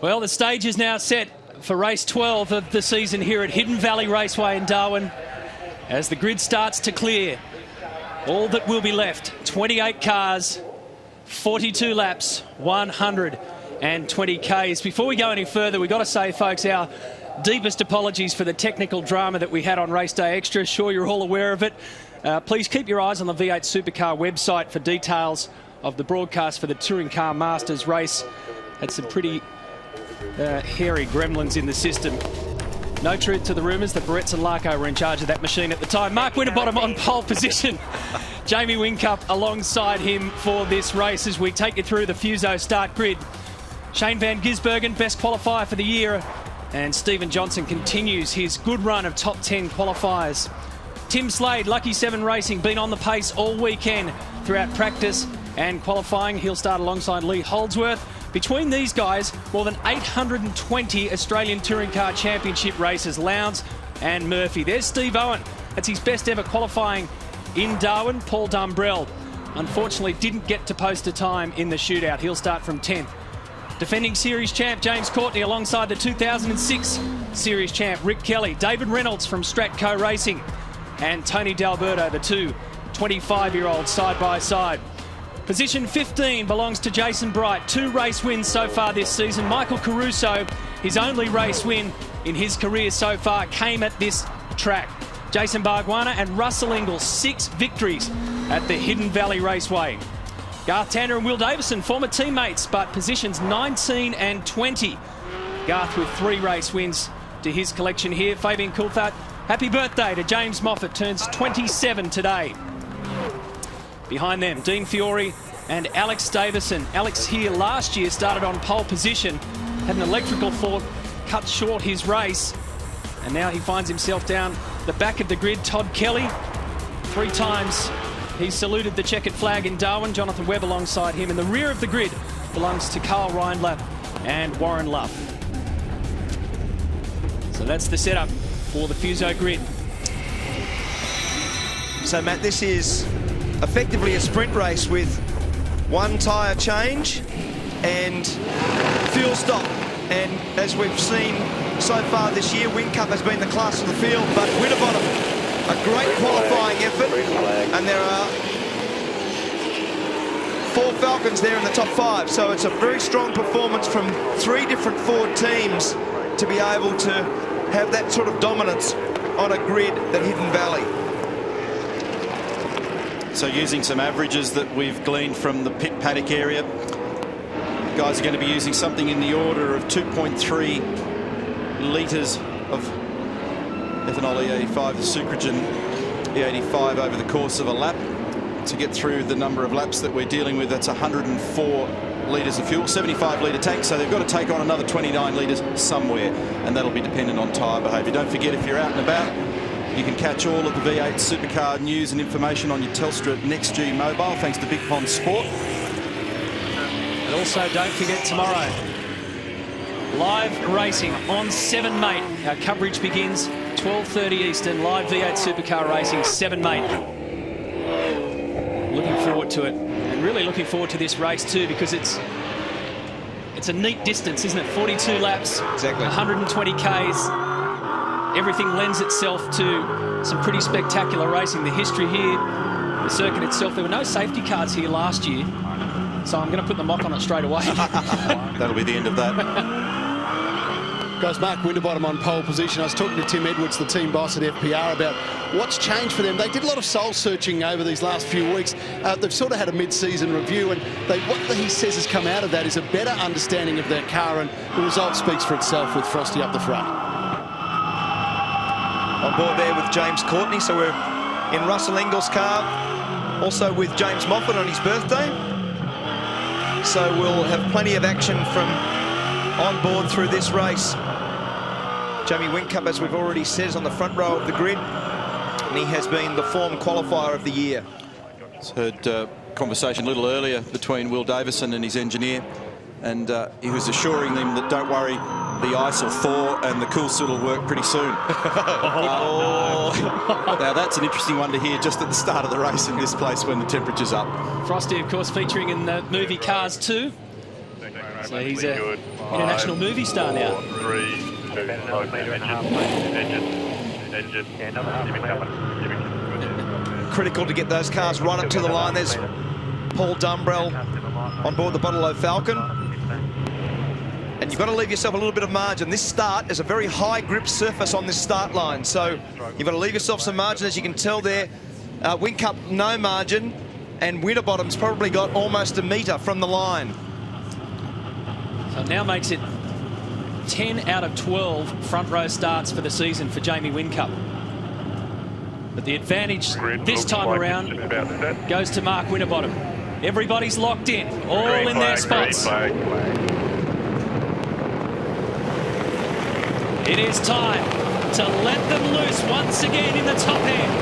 Well, the stage is now set for race 12 of the season here at Hidden Valley Raceway in Darwin. As the grid starts to clear, all that will be left, 28 cars, 42 laps, 120 Ks. Before we go any further, we've got to say, folks, our deepest apologies for the technical drama that we had on Race Day Extra. Sure, you're all aware of it. Please keep your eyes on the V8 Supercar website for details of the broadcast for the Touring Car Masters race. Had some pretty hairy gremlins in the system. No truth to the rumours that Barretts and Larko were in charge of that machine at the time. Mark Winterbottom on pole position. Jamie Whincup alongside him for this race as we take you through the Fuso start grid. Shane Van Gisbergen, best qualifier for the year. And Stephen Johnson continues his good run of top 10 qualifiers. Tim Slade, Lucky 7 Racing, been on the pace all weekend throughout practice and qualifying. He'll start alongside Lee Holdsworth. Between these guys, more than 820 Australian Touring Car Championship races, Lowndes and Murphy. There's Steve Owen. That's his best ever qualifying in Darwin. Paul Dumbrell, unfortunately, didn't get to post a time in the shootout. He'll start from 10th. Defending series champ James Courtney alongside the 2006 series champ Rick Kelly. David Reynolds from Stratco Racing and Tony D'Alberto, the two 25-year-olds side by side. Position 15 belongs to Jason Bright. 2 race wins so far this season. Michael Caruso, his only race win in his career so far, came at this track. Jason Bargwanna and Russell Ingall, 6 victories at the Hidden Valley Raceway. Garth Tander and Will Davison, former teammates, but positions 19 and 20. Garth with 3 race wins to his collection here. Fabian Coulthard, happy birthday to James Moffat, turns 27 today. Behind them, Dean Fiore and Alex Davison. Alex here last year started on pole position, had an electrical fault, cut short his race, and now he finds himself down the back of the grid. Todd Kelly, 3 times he saluted the checkered flag in Darwin. Jonathan Webb alongside him. In the rear of the grid belongs to Carl Reindler and Warren Love. So that's the setup for the Fuso grid. So, Matt, this is effectively a sprint race with 1 tyre change and fuel stop. And as we've seen so far this year, Whincup has been the class of the field, but Winterbottom, a great qualifying effort. And there are 4 Falcons there in the top 5. So it's a very strong performance from 3 different Ford teams to be able to have that sort of dominance on a grid at Hidden Valley. So using some averages that we've gleaned from the pit paddock area, guys are going to be using something in the order of 2.3 litres of ethanol E85, the sucragen E85 over the course of a lap. To get through the number of laps that we're dealing with, that's 104 litres of fuel, 75-litre tank, so they've got to take on another 29 litres somewhere, and that'll be dependent on tyre behaviour. Don't forget, if you're out and about, you can catch all of the V8 Supercar news and information on your Telstra NextG mobile, thanks to Big Pond Sport. And also, don't forget tomorrow, live racing on 7 Mate. Our coverage begins 12:30 Eastern, live V8 Supercar racing, 7 Mate. Looking forward to it, and really looking forward to this race too, because it's a neat distance, isn't it? 42 laps, exactly, 120 Ks. Everything lends itself to some pretty spectacular racing. The history here, the circuit itself, there were no safety cars here last year, so I'm going to put the mock on it straight away. That'll be the end of that. Guys, Mark Winterbottom on pole position. I was talking to Tim Edwards, the team boss at FPR, about what's changed for them. They did a lot of soul-searching over these last few weeks. They've sort of had a mid-season review, and what he says has come out of that is a better understanding of their car, and the result speaks for itself with Frosty up the front. On board there with James Courtney, so we're in Russell Ingall's car, also with James Moffat on his birthday. So we'll have plenty of action from on board through this race. Jamie Whincup, as we've already said, is on the front row of the grid, and he has been the form qualifier of the year. Just heard conversation a little earlier between Will Davison and his engineer, and he was assuring them that don't worry, the ice will thaw and the cool suit will work pretty soon. Now that's an interesting one to hear just at the start of the race in this place when the temperature's up. Frosty, of course, featuring in the movie Cars 2. So he's International movie star now. 4, 3, 2, engine. Critical to get those cars right up to the line. There's Paul Dumbrell on board the Bottle Falcon. And you've got to leave yourself a little bit of margin. This start is a very high grip surface on this start line, so you've got to leave yourself some margin. As you can tell there, Whincup no margin, and Winterbottom's probably got almost a metre from the line. So it now makes it 10 out of 12 front row starts for the season for Jamie Whincup. But the advantage this time around goes to Mark Winterbottom. Everybody's locked in, all in their spots. It is time to let them loose once again in the top end.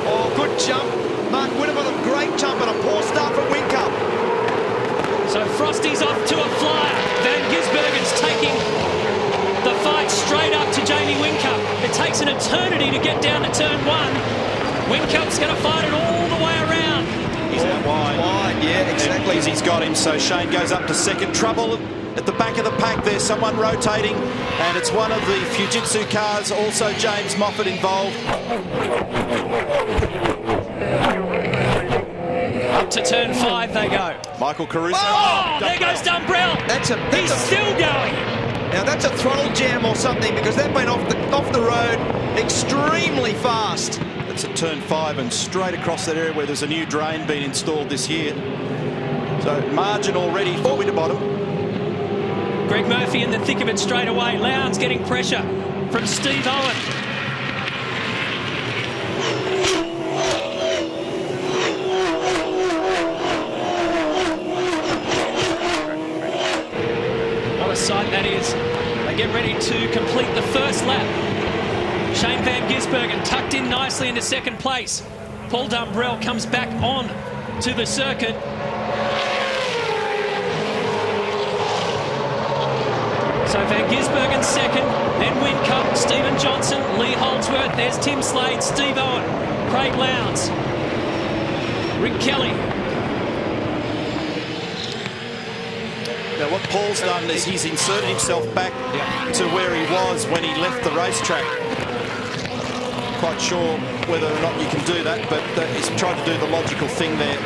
Oh, good jump. Mark Winterbottom, great jump, and a poor start from Whincup. So Frosty's off to a flyer. Van Gisbergen's taking the fight straight up to Jamie Whincup. It takes an eternity to get down to turn 1. Whincup's going to fight it all the way around. He's out wide. Wide, yeah, exactly. He's got him, so Shane goes up to second. Trouble at the back of the pack, there's someone rotating, and it's one of the Fujitsu cars, also James Moffat involved. Up to turn 5 they go. Michael Caruso. Oh, there goes Dumbrell. He's still going. Now that's a throttle jam or something, because that went off the road extremely fast. It's at turn 5 and straight across that area where there's a new drain being installed this year. So margin already for Winterbottom. Greg Murphy in the thick of it straight away. Lowndes getting pressure from Steve Owen. What a sight that is. They get ready to complete the first lap. Shane Van Gisbergen tucked in nicely into second place. Paul Dumbrell comes back on to the circuit. So Van Gisbergen second, then Whincup, Stephen Johnson, Lee Holdsworth, there's Tim Slade, Steve Owen, Craig Lowndes, Rick Kelly. Now what Paul's done is he's inserted himself back to where he was when he left the racetrack. Quite sure whether or not you can do that, but he's tried to do the logical thing there.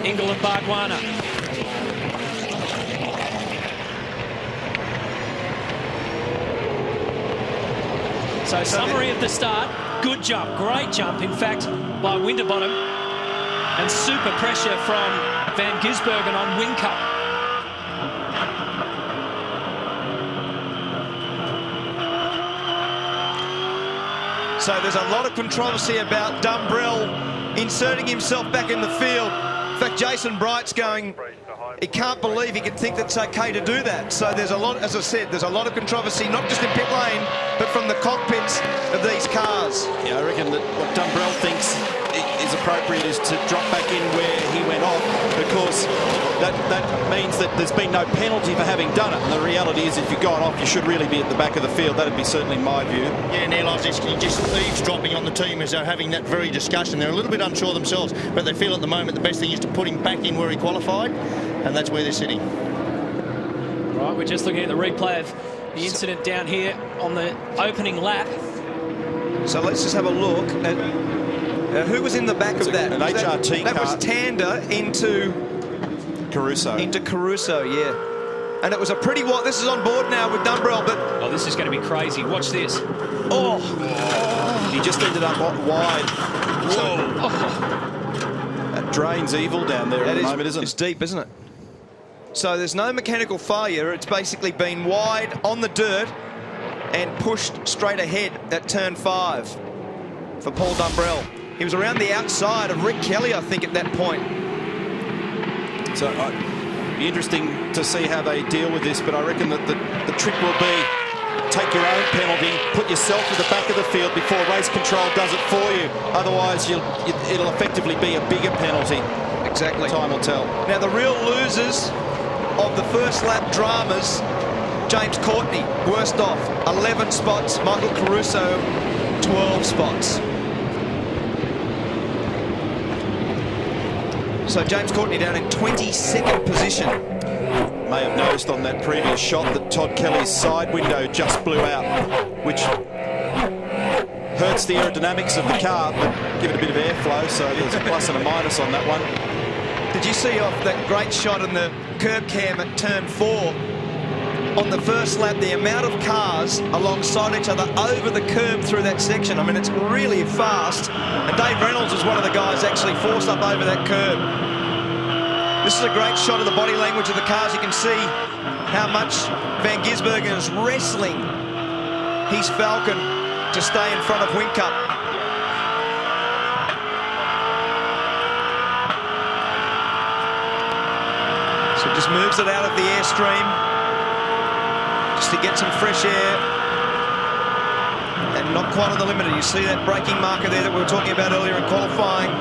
Ingle and Bardwana. So summary of the start, good jump, great jump in fact by Winterbottom, and super pressure from Van Gisbergen on Whincup. So there's a lot of controversy about Dumbrell inserting himself back in the field. In fact, Jason Bright's going, he can't believe he can think that's okay to do that. So there's a lot, as I said, there's a lot of controversy, not just in pit lane, but from the cockpits of these cars. Yeah, I reckon that what Dumbrell thinks is appropriate is to drop back in where he went off, because that means that there's been no penalty for having done it. And the reality is, if you've gone off, you should really be at the back of the field. That'd be certainly my view. Yeah, Neil, I was just eavesdropping on the team as they're having that very discussion. They're a little bit unsure themselves, but they feel at the moment the best thing is to put him back in where he qualified, and that's where they're sitting. Right, we're just looking at the replay of the incident down here on the opening lap. So let's just have a look at who was in the back of that. An HRT car. That was Tander into Caruso. Into Caruso, yeah. And it was a pretty wide. This is on board now with Dumbrell, but Oh, this is going to be crazy. Watch this. oh, He just ended up wide. Whoa. That drain's evil down there at the moment, isn't it's it? deep, isn't it? So there's no mechanical failure. It's basically been wide on the dirt and pushed straight ahead at turn 5 for Paul Dumbrell. He was around the outside of Rick Kelly, I think, at that point. So it'll be interesting to see how they deal with this, but I reckon that the trick will be take your own penalty, put yourself at the back of the field before race control does it for you. Otherwise, it'll effectively be a bigger penalty. Exactly. Time will tell. Now, the real losers of the first lap dramas, James Courtney, worst off, 11 spots. Michael Caruso, 12 spots. So So James Courtney down in 22nd position. May have noticed on that previous shot that Todd Kelly's side window just blew out, which hurts the aerodynamics of the car, but give it a bit of airflow, so there's a plus and a minus on that one. Did you see off that great shot in the curb cam at turn 4? On the first lap, the amount of cars alongside each other over the curb through that section. I mean, it's really fast. And Dave Reynolds was one of the guys actually forced up over that curb. This is a great shot of the body language of the cars. You can see how much Van Gisbergen is wrestling his Falcon to stay in front of Whincup. So just moves it out of the airstream just to get some fresh air, and not quite on the limiter. You see that braking marker there that we were talking about earlier in qualifying.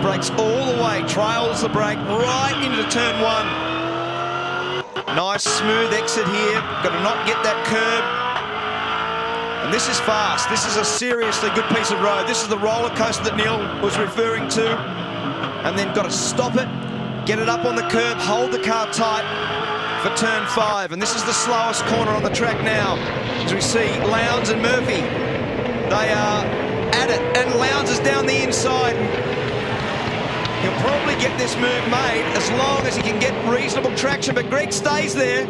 Brakes all the way, trails the brake right into turn 1. Nice smooth exit here. Got to not get that curb. And this is fast. This is a seriously good piece of road. This is the roller coaster that Neil was referring to. And then got to stop it, get it up on the curb, hold the car tight for turn 5. And this is the slowest corner on the track now. As we see Lowndes and Murphy, they are at it. And Lowndes is down the inside. He'll probably get this move made as long as he can get reasonable traction, but Greg stays there.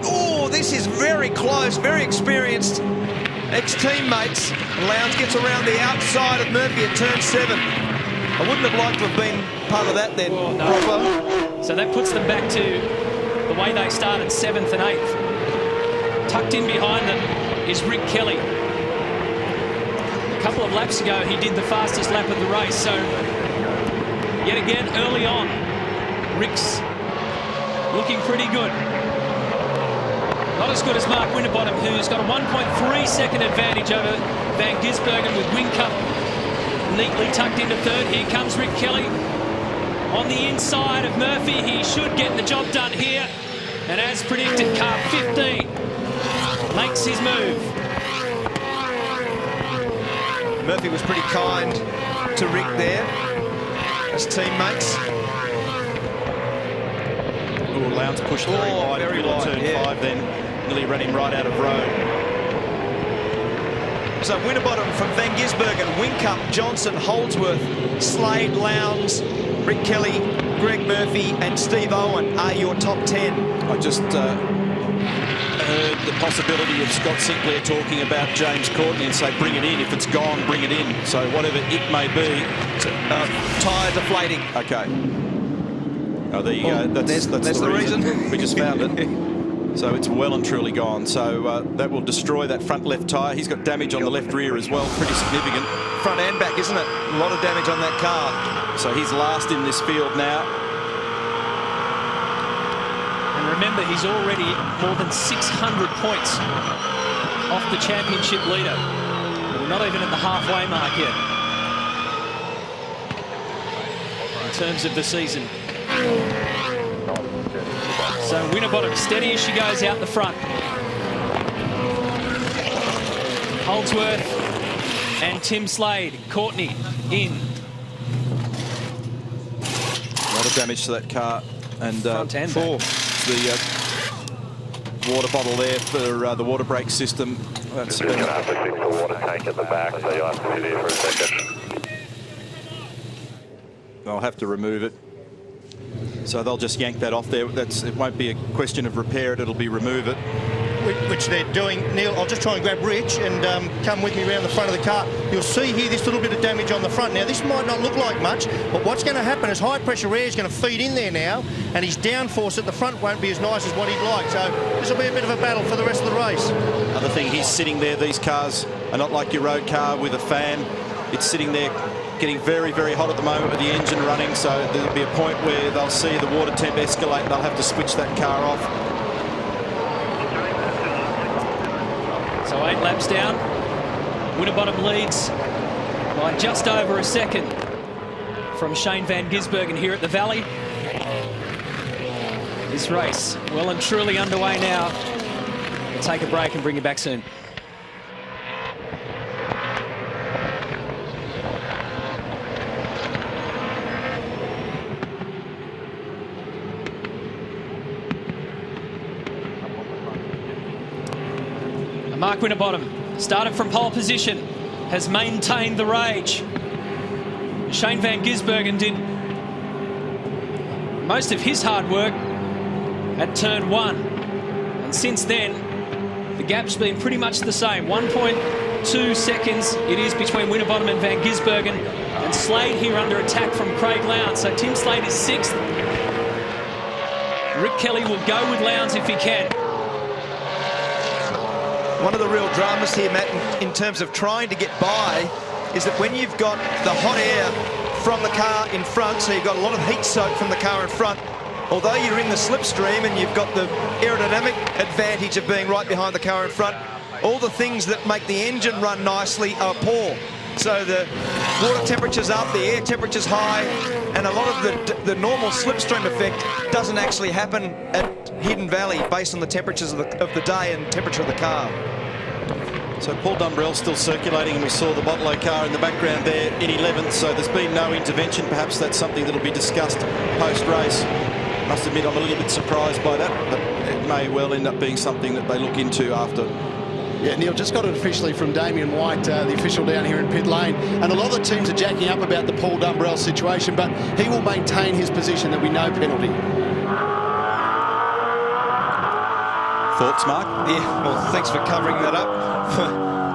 Oh, this is very close, very experienced ex-teammates. Lowndes gets around the outside of Murphy at turn 7. I wouldn't have liked to have been part of that then, well, no. Proper. So that puts them back to the way they started 7th and 8th. Tucked in behind them is Rick Kelly. A couple of laps ago, he did the fastest lap of the race, so yet again, early on, Rick's looking pretty good. Not as good as Mark Winterbottom, who's got a 1.3 second advantage over Van Gisbergen with Whincup neatly tucked into 3rd. Here comes Rick Kelly on the inside of Murphy. He should get the job done here. And as predicted, car 15 makes his move. Murphy was pretty kind to Rick there as teammates. Oh, Lowndes pushed very wide, very middle of wide, turn 5, then nearly ran him right out of road. So Winterbottom from Van Gisbergen, Whincup, Johnson, Holdsworth, Slade, Lowndes, Rick Kelly, Greg Murphy and Steve Owen are your top 10. I just heard the possibility of Scott Sinclair talking about James Courtney and say, bring it in. If it's gone, bring it in. So whatever it may be. Tyre deflating. Okay. Oh, there you Well, go. That's the reason. We just found it. So it's well and truly gone. So that will destroy that front left tyre. He's got damage on the left rear as well, pretty significant. Front and back, isn't it? A lot of damage on that car. So he's last in this field now. And remember, he's already more than 600 points off the championship leader. We're not even at the halfway mark yet in terms of the season. So Winterbottom steady as she goes out the front. Holdsworth and Tim Slade. Courtney in. A lot of damage to that car. And Front and back. The water bottle there for the water brake system. That's Just going to have to fix the water tank at the back, so you'll have to sit here for a second. I'll have to remove it. So they'll just yank that off there. It won't be a question of repair it, it'll be remove it. Which they're doing. Neil, I'll just try and grab Rich and come with me around the front of the car. You'll see here this little bit of damage on the front. Now, this might not look like much, but what's going to happen is high pressure air is going to feed in there now, and his downforce at the front won't be as nice as what he'd like. So this will be a bit of a battle for the rest of the race. Other thing, he's sitting there. These cars are not like your road car with a fan. It's sitting there getting very, very hot at the moment with the engine running. So there'll be a point where they'll see the water temp escalate. They'll have to switch that car off. So 8 laps down. Winterbottom leads by just over a second from Shane Van Gisbergen here at the Valley. This race well and truly underway now. We'll take a break and bring you back soon. Mark Winterbottom started from pole position, has maintained the rage. Shane van Gisbergen did most of his hard work at turn 1. And since then, the gap's been pretty much the same. 1.2 seconds it is between Winterbottom and van Gisbergen. And Slade here under attack from Craig Lowndes. So Tim Slade is 6th. Rick Kelly will go with Lowndes if he can. One of the real dramas here, Matt, in terms of trying to get by, is that when you've got the hot air from the car in front, so you've got a lot of heat soak from the car in front, although you're in the slipstream and you've got the aerodynamic advantage of being right behind the car in front, all the things that make the engine run nicely are poor. So the water temperature's up, the air temperature's high, and a lot of the normal slipstream effect doesn't actually happen at Hidden Valley based on the temperatures of the day and temperature of the car. So Paul Dumbrell's still circulating, and we saw the Botlow car in the background there in 11th, so there's been no intervention. Perhaps that's something that'll be discussed post-race. Must admit I'm a little bit surprised by that, but it may well end up being something that they look into after. Yeah, Neil, just got it officially from Damien White, the official down here in pit lane. And a lot of the teams are jacking up about the Paul Dumbrell situation, but he will maintain his position. There'll be no penalty. Thoughts, Mark? Yeah, well, thanks for covering that up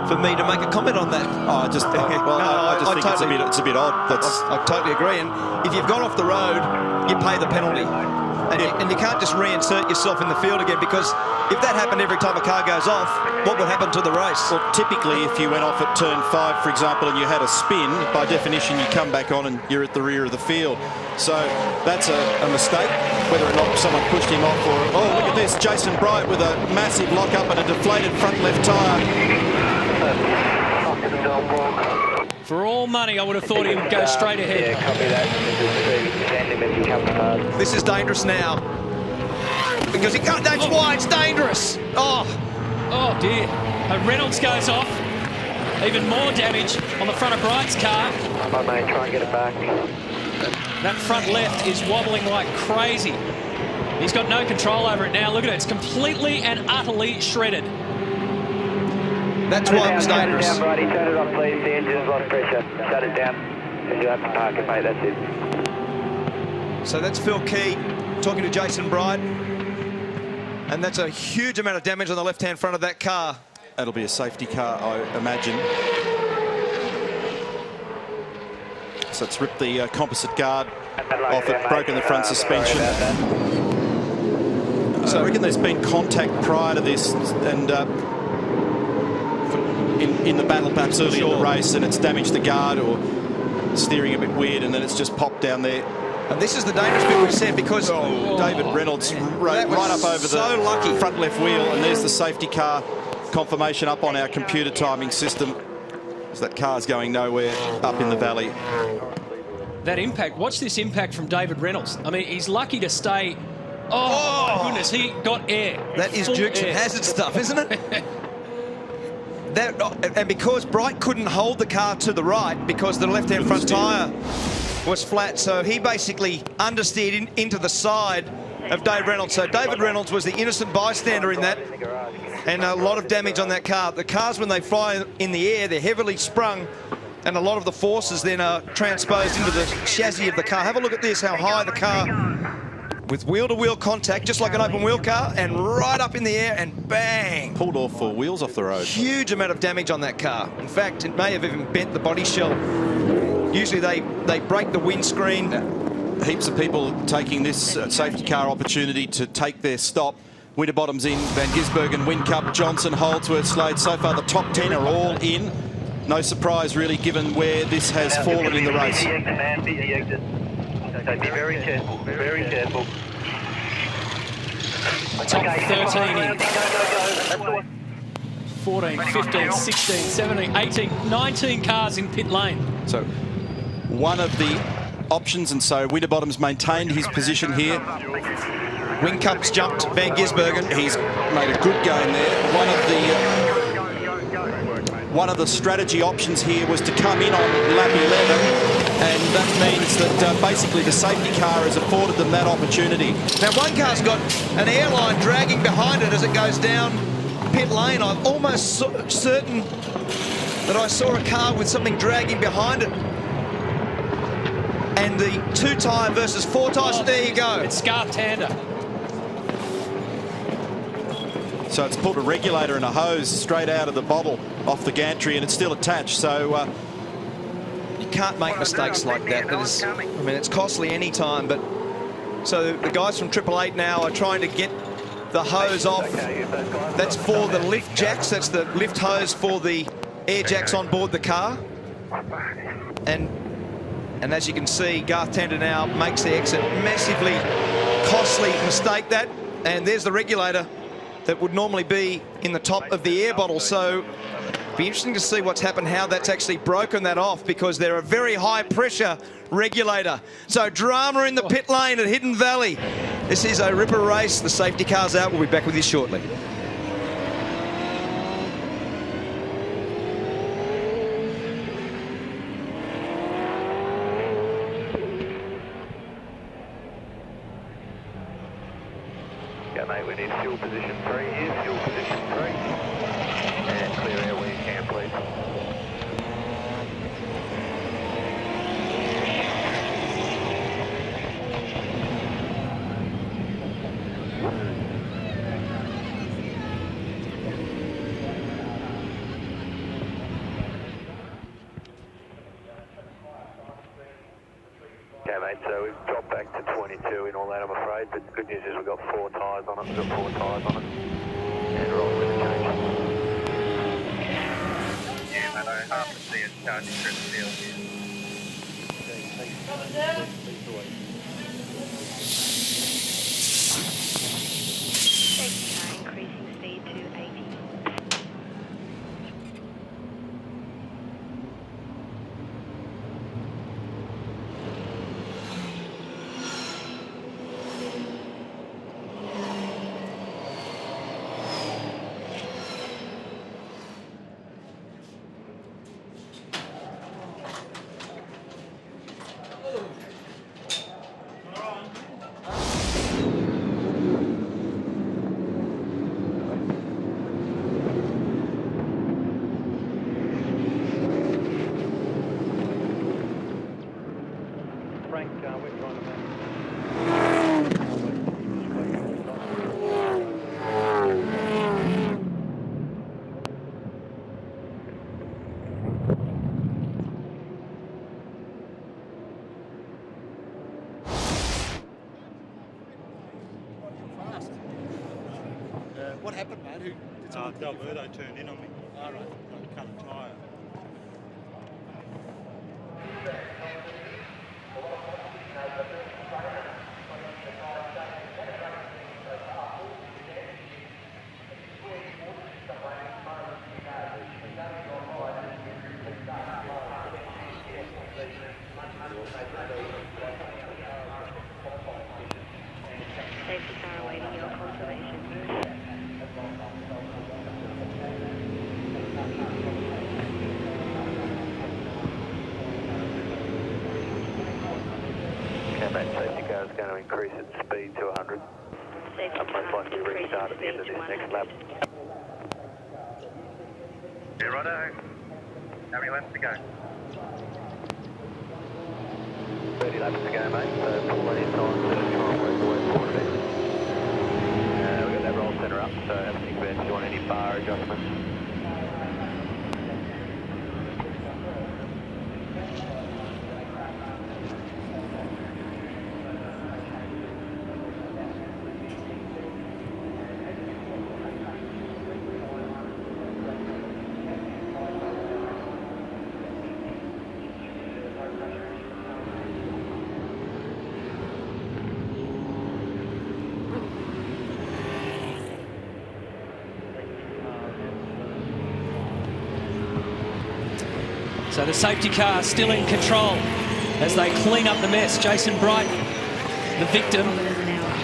for me to make a comment on that. Oh, I just think it's a bit odd. I totally agree. And if you've gone off the road, you pay the penalty. And you can't just reinsert yourself in the field again, because if that happened every time a car goes off, what would happen to the race? Well, typically, if you went off at turn 5, for example, and you had a spin, by definition, you come back on and you're at the rear of the field. So that's a mistake, whether or not someone pushed him off or... Oh, look at this, Jason Bright with a massive lock-up and a deflated front left tyre. For all money, I would have thought he would go straight ahead. Yeah, copy that. This is dangerous now. Because he can't, that's why it's dangerous. Oh dear. Reynolds goes off. Even more damage on the front of Bright's car. Come on, mate, try and get it back. That front left is wobbling like crazy. He's got no control over it now. Look at it. It's completely and utterly shredded. That's why it was dangerous. Turn it down, Brighty. Turn it off, please. The engine's lost pressure. Shut it down. And you'll have to park it, mate. That's it. So that's Phil Key talking to Jason Bright. And that's a huge amount of damage on the left-hand front of that car. That'll be a safety car, I imagine. So it's ripped the composite guard off it, broken the front suspension. So I reckon there's been contact prior to this, and in the battle perhaps early in the race, and it's damaged the guard or steering a bit weird, and then it's just popped down there. And this is the dangerous bit we've said, because David Reynolds right up over the front left wheel, and there's the safety car confirmation up on our computer timing system. So that car's going nowhere up in the valley. That impact, watch this impact from David Reynolds. I mean, he's lucky to stay. Oh, my goodness, he got air. That is Dukes of Hazzard stuff, isn't it? And because Bright couldn't hold the car to the right because the left-hand front tyre was flat, so he basically understeered into the side of Dave Reynolds. So David Reynolds was the innocent bystander in that, and a lot of damage on that car. The cars, when they fly in the air, they're heavily sprung, and a lot of the forces then are transposed into the chassis of the car. Have a look at this, how high the car, with wheel-to-wheel contact, just like an open-wheel car, and right up in the air, and bang! Pulled all 4 wheels off the road. Huge amount of damage on that car. In fact, it may have even bent the body shell. Usually they break the windscreen. Heaps of people taking this safety car opportunity to take their stop. Winterbottom's in, Van Gisbergen, Whincup, Johnson, Holdsworth, Slade. So far the top 10 are all in. No surprise really, given where this has fallen in the race. Be very careful, very careful. Top 13 in. 14, 15, 16, 17, 18, 19 cars in pit lane. So one of the options, and so Winterbottom's maintained his position here. Whincup's jumped Van Gisbergen. He's made a good gain there. One of the strategy options here was to come in on lap 11, and that means that basically the safety car has afforded them that opportunity. Now one car's got an airline dragging behind it as it goes down pit lane. I'm almost certain that I saw a car with something dragging behind it. And the 2-tyre versus 4-tyre, there you go. It's scarf tander. So it's pulled a regulator and a hose straight out of the bottle off the gantry, and it's still attached. So you can't make mistakes like that. I mean, it's costly any time. But so the guys from 888 now are trying to get the hose off. That's for the lift jacks. That's the lift hose for the air jacks on board the car. And as you can see, Garth Tander now makes the exit. Massively costly mistake that. And there's the regulator that would normally be in the top of the air bottle. So it'll be interesting to see what's happened, how that's actually broken that off, because they're a very high pressure regulator. So drama in the pit lane at Hidden Valley. This is a ripper race. The safety car's out. We'll be back with you shortly. Yeah, mate, we need fuel position 3 here, fuel position 3. And clear air where you can, please. Okay, mate, so we've dropped back to 22 in all that, I'm afraid, but the good news is we've got 4 tyres on it, we've got 4 tyres on it, and roll with the change. Yeah, mate, I half to see it charging through the field here. Increasing speed to 80. What happened, mate? Who did someone Alberto turned in on me. All right. Cut a tyre. Safety car awaiting your confirmation. Okay, mate, safety car is going to increase its speed to 100. Safety Most car likely restart at the end of this next lap. Yeah, righto. How many laps to go? 30 laps to go, mate, so plenty of time to try and work the way forward a bit. We've got that roll centre up, so have a think about if you want any bar adjustments. So the safety car still in control as they clean up the mess. Jason Bright, the victim.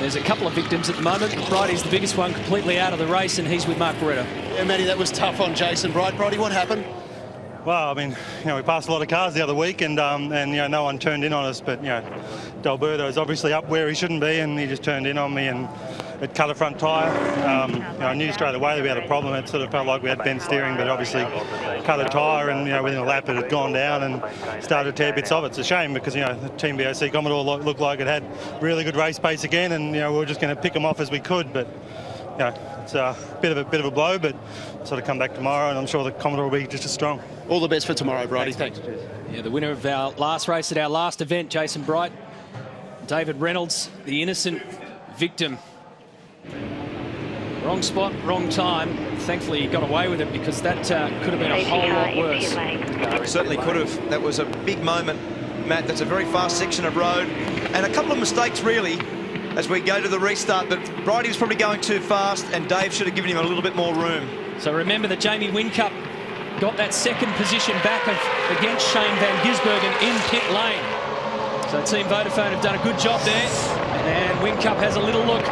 There's a couple of victims at the moment. Bright is the biggest one, completely out of the race, and he's with Mark Barretto. Yeah, Matty, that was tough on Jason Bright. Brighty, what happened? Well, I mean, we passed a lot of cars the other week, and no one turned in on us. But D'Alberto is obviously up where he shouldn't be, and he just turned in on me, and it cut a front tyre. I knew straight away that we had a problem. It sort of felt like we had bent steering, but obviously cut a tyre, and within a lap it had gone down and started to tear bits of it. It's a shame because the Team BOC Commodore looked like it had really good race pace again, and we were just going to pick them off as we could. But it's a bit of a blow, but sort of come back tomorrow, and I'm sure the Commodore will be just as strong. All the best for tomorrow, Bridie. Thanks. Yeah, the winner of our last race at our last event, Jason Bright. David Reynolds, the innocent victim. Wrong spot, wrong time. Thankfully, he got away with it because that could have been a whole lot worse. Certainly could have. That was a big moment, Matt. That's a very fast section of road. And a couple of mistakes, really, as we go to the restart. But Bridie was probably going too fast, and Dave should have given him a little bit more room. So remember that Jamie Whincup got that second position back against Shane Van Gisbergen in pit lane. So Team Vodafone have done a good job there. And Whincup has a little look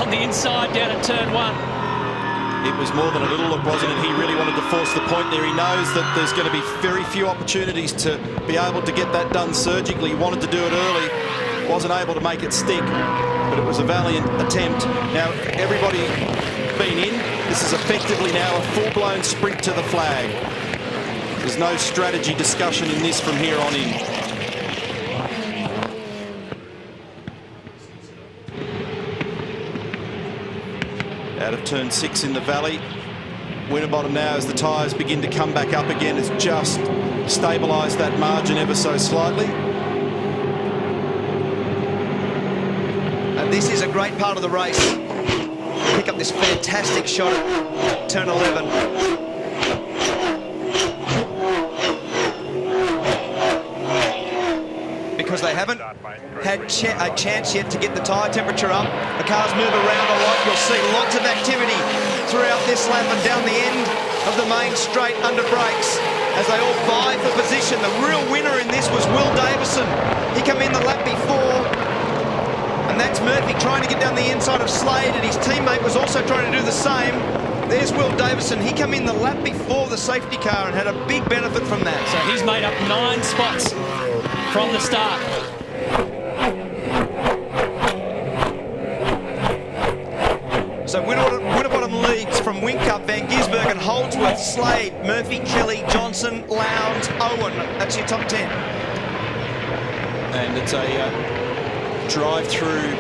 on the inside down at turn 1. It was more than a little look, wasn't it? He really wanted to force the point there. He knows that there's going to be very few opportunities to be able to get that done surgically. He wanted to do it early, wasn't able to make it stick, but it was a valiant attempt. Now, everybody been in. This is effectively now a full-blown sprint to the flag. There's no strategy discussion in this from here on in. Out of turn 6 in the valley. Winterbottom now, as the tyres begin to come back up again, has just stabilised that margin ever so slightly. And this is a great part of the race. Pick up this fantastic shot at turn 11. Because they haven't had a chance yet to get the tyre temperature up. The cars move around a lot. You'll see lots of activity throughout this lap and down the end of the main straight under brakes as they all vie for position. The real winner in this was Will Davison. He came in the lap before, and that's Murphy trying to get down the inside of Slade, and his teammate was also trying to do the same. There's Will Davison. He came in the lap before the safety car and had a big benefit from that. So he's made up 9 spots from the start. So Winterbottom leads from Whincup, Van Gisbergen, Holdsworth, Slade, Murphy, Kelly, Johnson, Lowndes, Owen. That's your top 10. And it's a drive through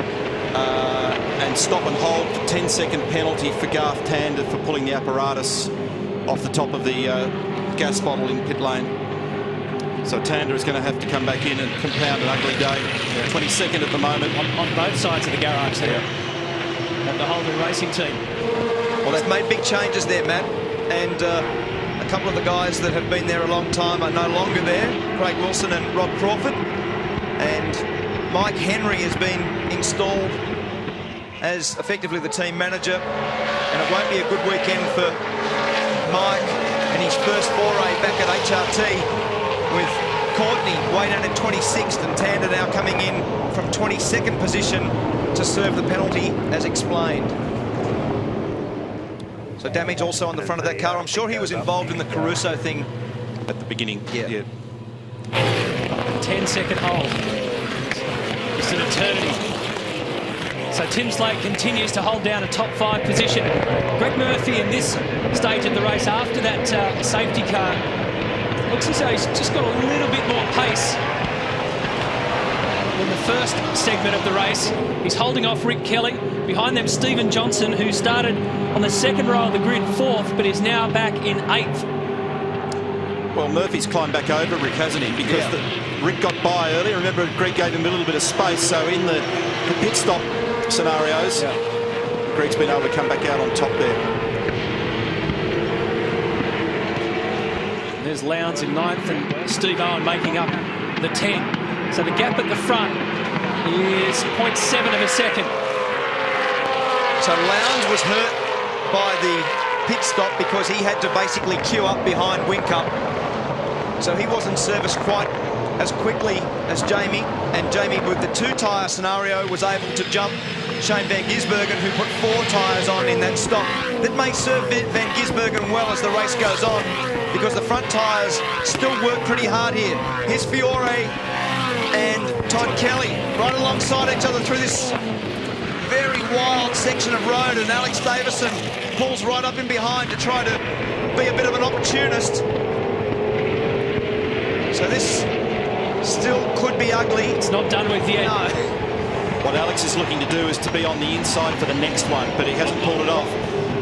and stop and hold for 10-second penalty for Garth Tander for pulling the apparatus off the top of the gas bottle in pit lane. So Tander is going to have to come back in and compound an ugly day. 22nd at the moment. On both sides of the garage there. At the Holden Racing team. Well, they've made big changes there, Matt. And a couple of the guys that have been there a long time are no longer there. Craig Wilson and Rob Crawford. And Mike Henry has been installed as effectively the team manager. And it won't be a good weekend for Mike and his first foray back at HRT, with Courtney way down in 26th and Tander now coming in from 22nd position to serve the penalty as explained. So damage also on the front of that car. I'm sure he was involved in the Caruso thing at the beginning. Yeah. 10-second hold. It's an eternity. So Tim Slade continues to hold down a top 5 position. Greg Murphy in this stage of the race after that safety car looks as though he's just got a little bit more pace in the first segment of the race. He's holding off Rick Kelly. Behind them, Stephen Johnson, who started on the second row of the grid 4th, but is now back in 8th. Well, Murphy's climbed back over Rick, hasn't he? Because Rick got by earlier. Remember, Greg gave him a little bit of space. So in the pit stop scenarios, Greg's been able to come back out on top there. There's Lowndes in 9th and Steve Owen making up the 10. So the gap at the front is 0.7 of a second. So Lowndes was hurt by the pit stop because he had to basically queue up behind Whincup. So he wasn't serviced quite as quickly as Jamie. And Jamie, with the 2-tyre scenario, was able to jump Shane Van Gisbergen, who put 4 tyres on in that stop. That may serve Van Gisbergen well as the race goes on, because the front tyres still work pretty hard here. Here's Fiore and Todd Kelly right alongside each other through this very wild section of road, and Alex Davison pulls right up in behind to try to be a bit of an opportunist. So this still could be ugly. It's not done with yet. No. What Alex is looking to do is to be on the inside for the next one, but he hasn't pulled it off.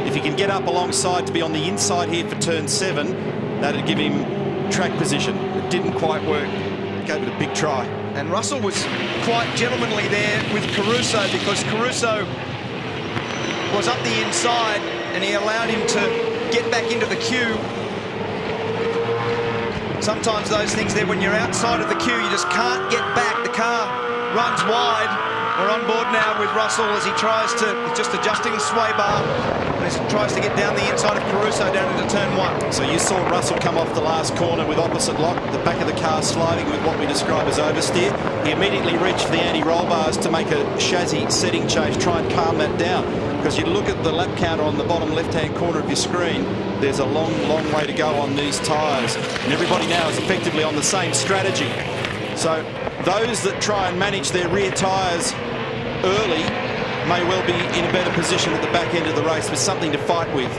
If he can get up alongside to be on the inside here for turn 7, that'd give him track position. It didn't quite work. Gave it a big try. And Russell was quite gentlemanly there with Caruso, because Caruso was up the inside and he allowed him to get back into the queue. Sometimes those things there, when you're outside of the queue, you just can't get back. The car runs wide. We're on board now with Russell as he tries to, he's just adjusting the sway bar, and he tries to get down the inside of Caruso down into turn 1. So you saw Russell come off the last corner with opposite lock, the back of the car sliding with what we describe as oversteer. He immediately reached for the anti-roll bars to make a chassis setting change, try and calm that down. Because you look at the lap counter on the bottom left-hand corner of your screen, there's a long, long way to go on these tyres. And everybody now is effectively on the same strategy. So those that try and manage their rear tyres early may well be in a better position at the back end of the race with something to fight with.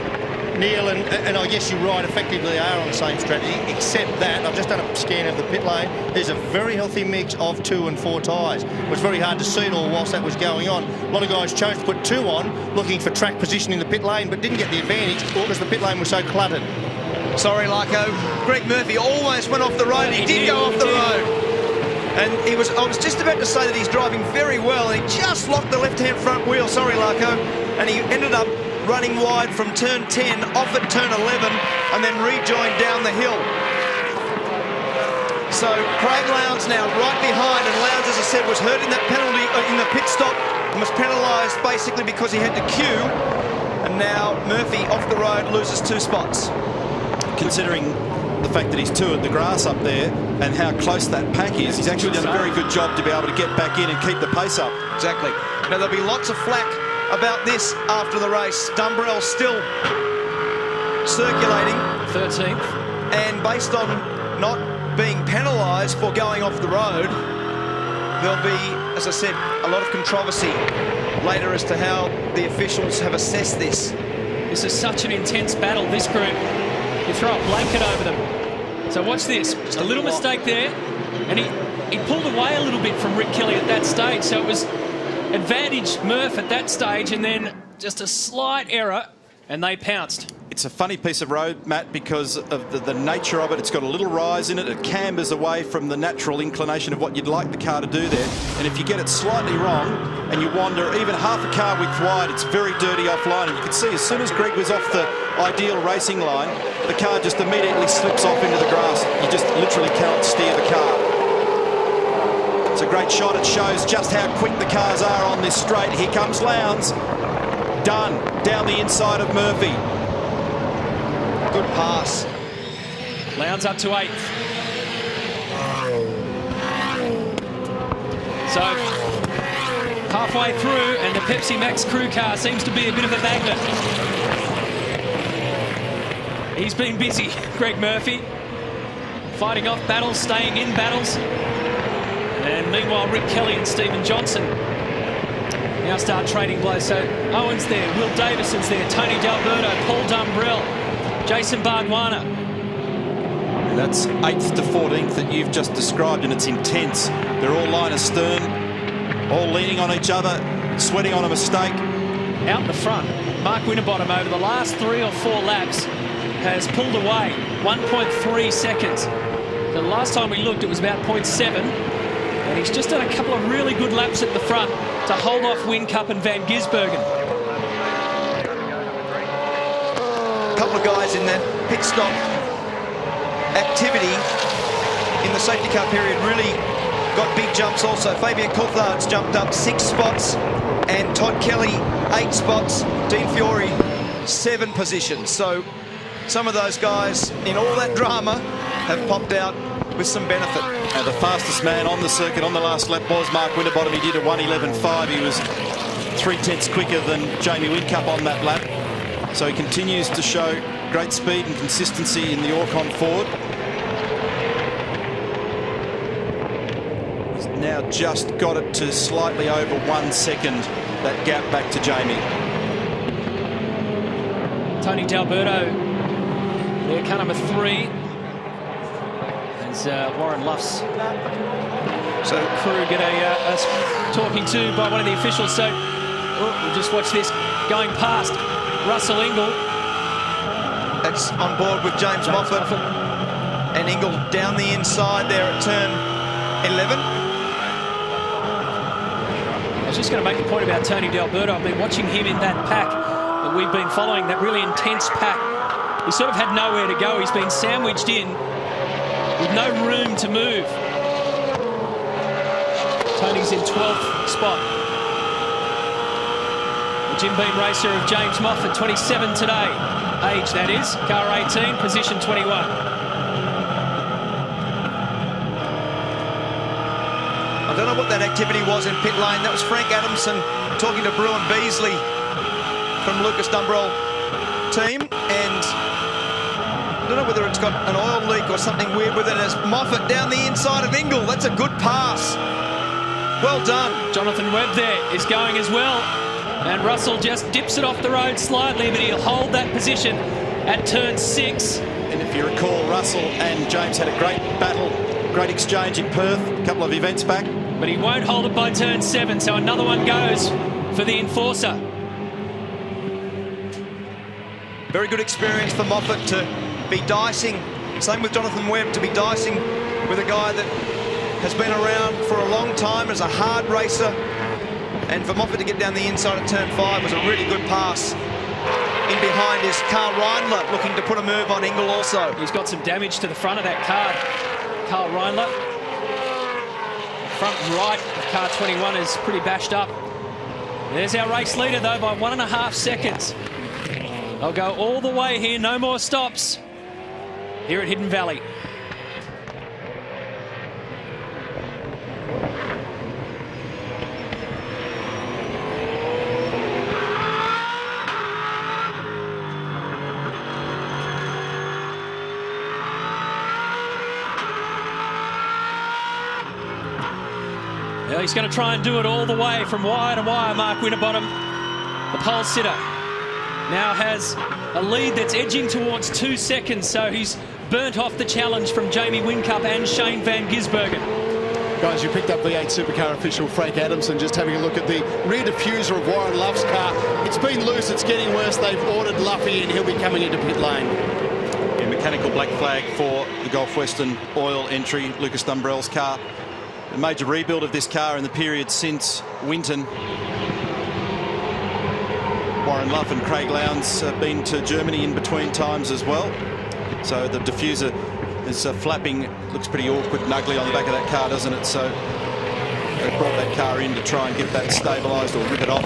Neil, and I guess you're right, effectively they are on the same strategy, except that I've just done a scan of the pit lane. There's a very healthy mix of 2 and 4 tyres. It was very hard to see it all whilst that was going on. A lot of guys chose to put 2 on, looking for track position in the pit lane, but didn't get the advantage because the pit lane was so cluttered. Sorry, Larko. Greg Murphy almost went off the road. He did go off the road. And I was just about to say that he's driving very well, and he just locked the left-hand front wheel. Sorry, Larko. And he ended up running wide from turn 10, off at turn 11, and then rejoined down the hill. So Craig Lowndes now right behind, and Lowndes, as I said, was hurt in that penalty in the pit stop and was penalised basically because he had to queue. And now Murphy off the road loses 2 spots. Considering the fact that he's 2 at the grass up there and how close that pack is, he's actually done a very good job to be able to get back in and keep the pace up. Exactly. Now there'll be lots of flack about this after the race. Dumbrell still circulating 13th, and based on not being penalised for going off the road, there'll be, as I said, a lot of controversy later as to how the officials have assessed this. this is such an intense battle, this group. You throw a blanket over them. So watch this. A little mistake there, and he pulled away a little bit from Rick Kelly at that stage. So it was advantage Murph at that stage, and then just a slight error, and they pounced. It's a funny piece of road, Matt, because of the nature of it. It's got a little rise in it. It cambers away from the natural inclination of what you'd like the car to do there. And if you get it slightly wrong and you wander even half a car width wide, it's very dirty offline. And you can see as soon as Greg was off the ideal racing line, the car just immediately slips off into the grass. You just literally cannot steer the car. It's a great shot. It shows just how quick the cars are on this straight. Here comes Lowndes. Done. Down the inside of Murphy. Good pass. Lowndes up to 8th. So halfway through, and the Pepsi Max crew car seems to be a bit of a magnet. He's been busy, Greg Murphy, fighting off battles, staying in battles. And meanwhile, Rick Kelly and Stephen Johnson now start trading blows. So Owen's there, Will Davison's there, Tony D'Alberto, Paul Dumbrell, Jason Bargwanna. And that's 8th to 14th that you've just described, and it's intense. They're all line astern, all leaning on each other, sweating on a mistake. Out the front, Mark Winterbottom over the last 3 or 4 laps has pulled away 1.3 seconds. The last time we looked, it was about 0.7, and he's just done a couple of really good laps at the front to hold off Whincup and Van Gisbergen. A couple of guys in that pit stop activity in the safety car period really got big jumps also. Fabian Coulthard's jumped up 6 spots, and Todd Kelly 8 spots, Dean Fiore 7 positions. So some of those guys in all that drama have popped out with some benefit. The fastest man on the circuit on the last lap was Mark Winterbottom. He did a 1:11.5. He was 3/10 quicker than Jamie Whincup on that lap. So he continues to show great speed and consistency in the Orcon Ford. He's now just got it to slightly over 1 second that gap back to Jamie. Tony D'Alberto, there, car number 3. As Warren Luff's crew get a talking to by one of the officials. So we'll just watch this going past Russell Ingall. That's on board with James Moffat. And Ingall down the inside there at turn 11. I was just going to make a point about Tony D'Alberto. I've been watching him in that pack that we've been following, that really intense pack. He sort of had nowhere to go. He's been sandwiched in with no room to move. Tony's in 12th spot. The Jim Beam racer of James Moffat, 27 today. Age, that is. Car 18, position 21. I don't know what that activity was in pit lane. That was Frank Adamson talking to Bruin Beasley from Lucas Dumbrell team. And I don't know whether it's got an oil leak or something weird with it. As Moffat down the inside of Ingall. That's a good pass. Well done. Jonathan Webb there is going as well. And Russell just dips it off the road slightly, but he'll hold that position at turn 6. And if you recall, Russell and James had a great battle, great exchange in Perth a couple of events back. But he won't hold it by turn 7, so another one goes for the Enforcer. Very good experience for Moffat to be dicing. Same with Jonathan Webb, to be dicing with a guy that has been around for a long time as a hard racer. And for Moffat to get down the inside of turn 5 was a really good pass. In behind is Carl Reindler, looking to put a move on Ingall also. He's got some damage to the front of that car, Carl Reindler. Front right of car 21 is pretty bashed up. There's our race leader, though, by 1.5 seconds. They'll go all the way here, no more stops here at Hidden Valley. Well, he's going to try and do it all the way from wire to wire. Mark Winterbottom, the pole sitter, now has a lead that's edging towards 2 seconds, so he's burnt off the challenge from Jamie Whincup and Shane Van Gisbergen. Guys, you picked up V8 Supercar official Frank Adamson just having a look at the rear diffuser of Warren Luff's car. It's been loose, it's getting worse. They've ordered Luffy and he'll be coming into pit lane. Yeah, mechanical black flag for the Gulf Western oil entry, Lucas Dumbrell's car. A major rebuild of this car in the period since Winton. Warren Luff and Craig Lowndes have been to Germany in between times as well. So the diffuser is flapping. Looks pretty awkward and ugly on the back of that car, doesn't it? So they brought that car in to try and get that stabilised or rip it off.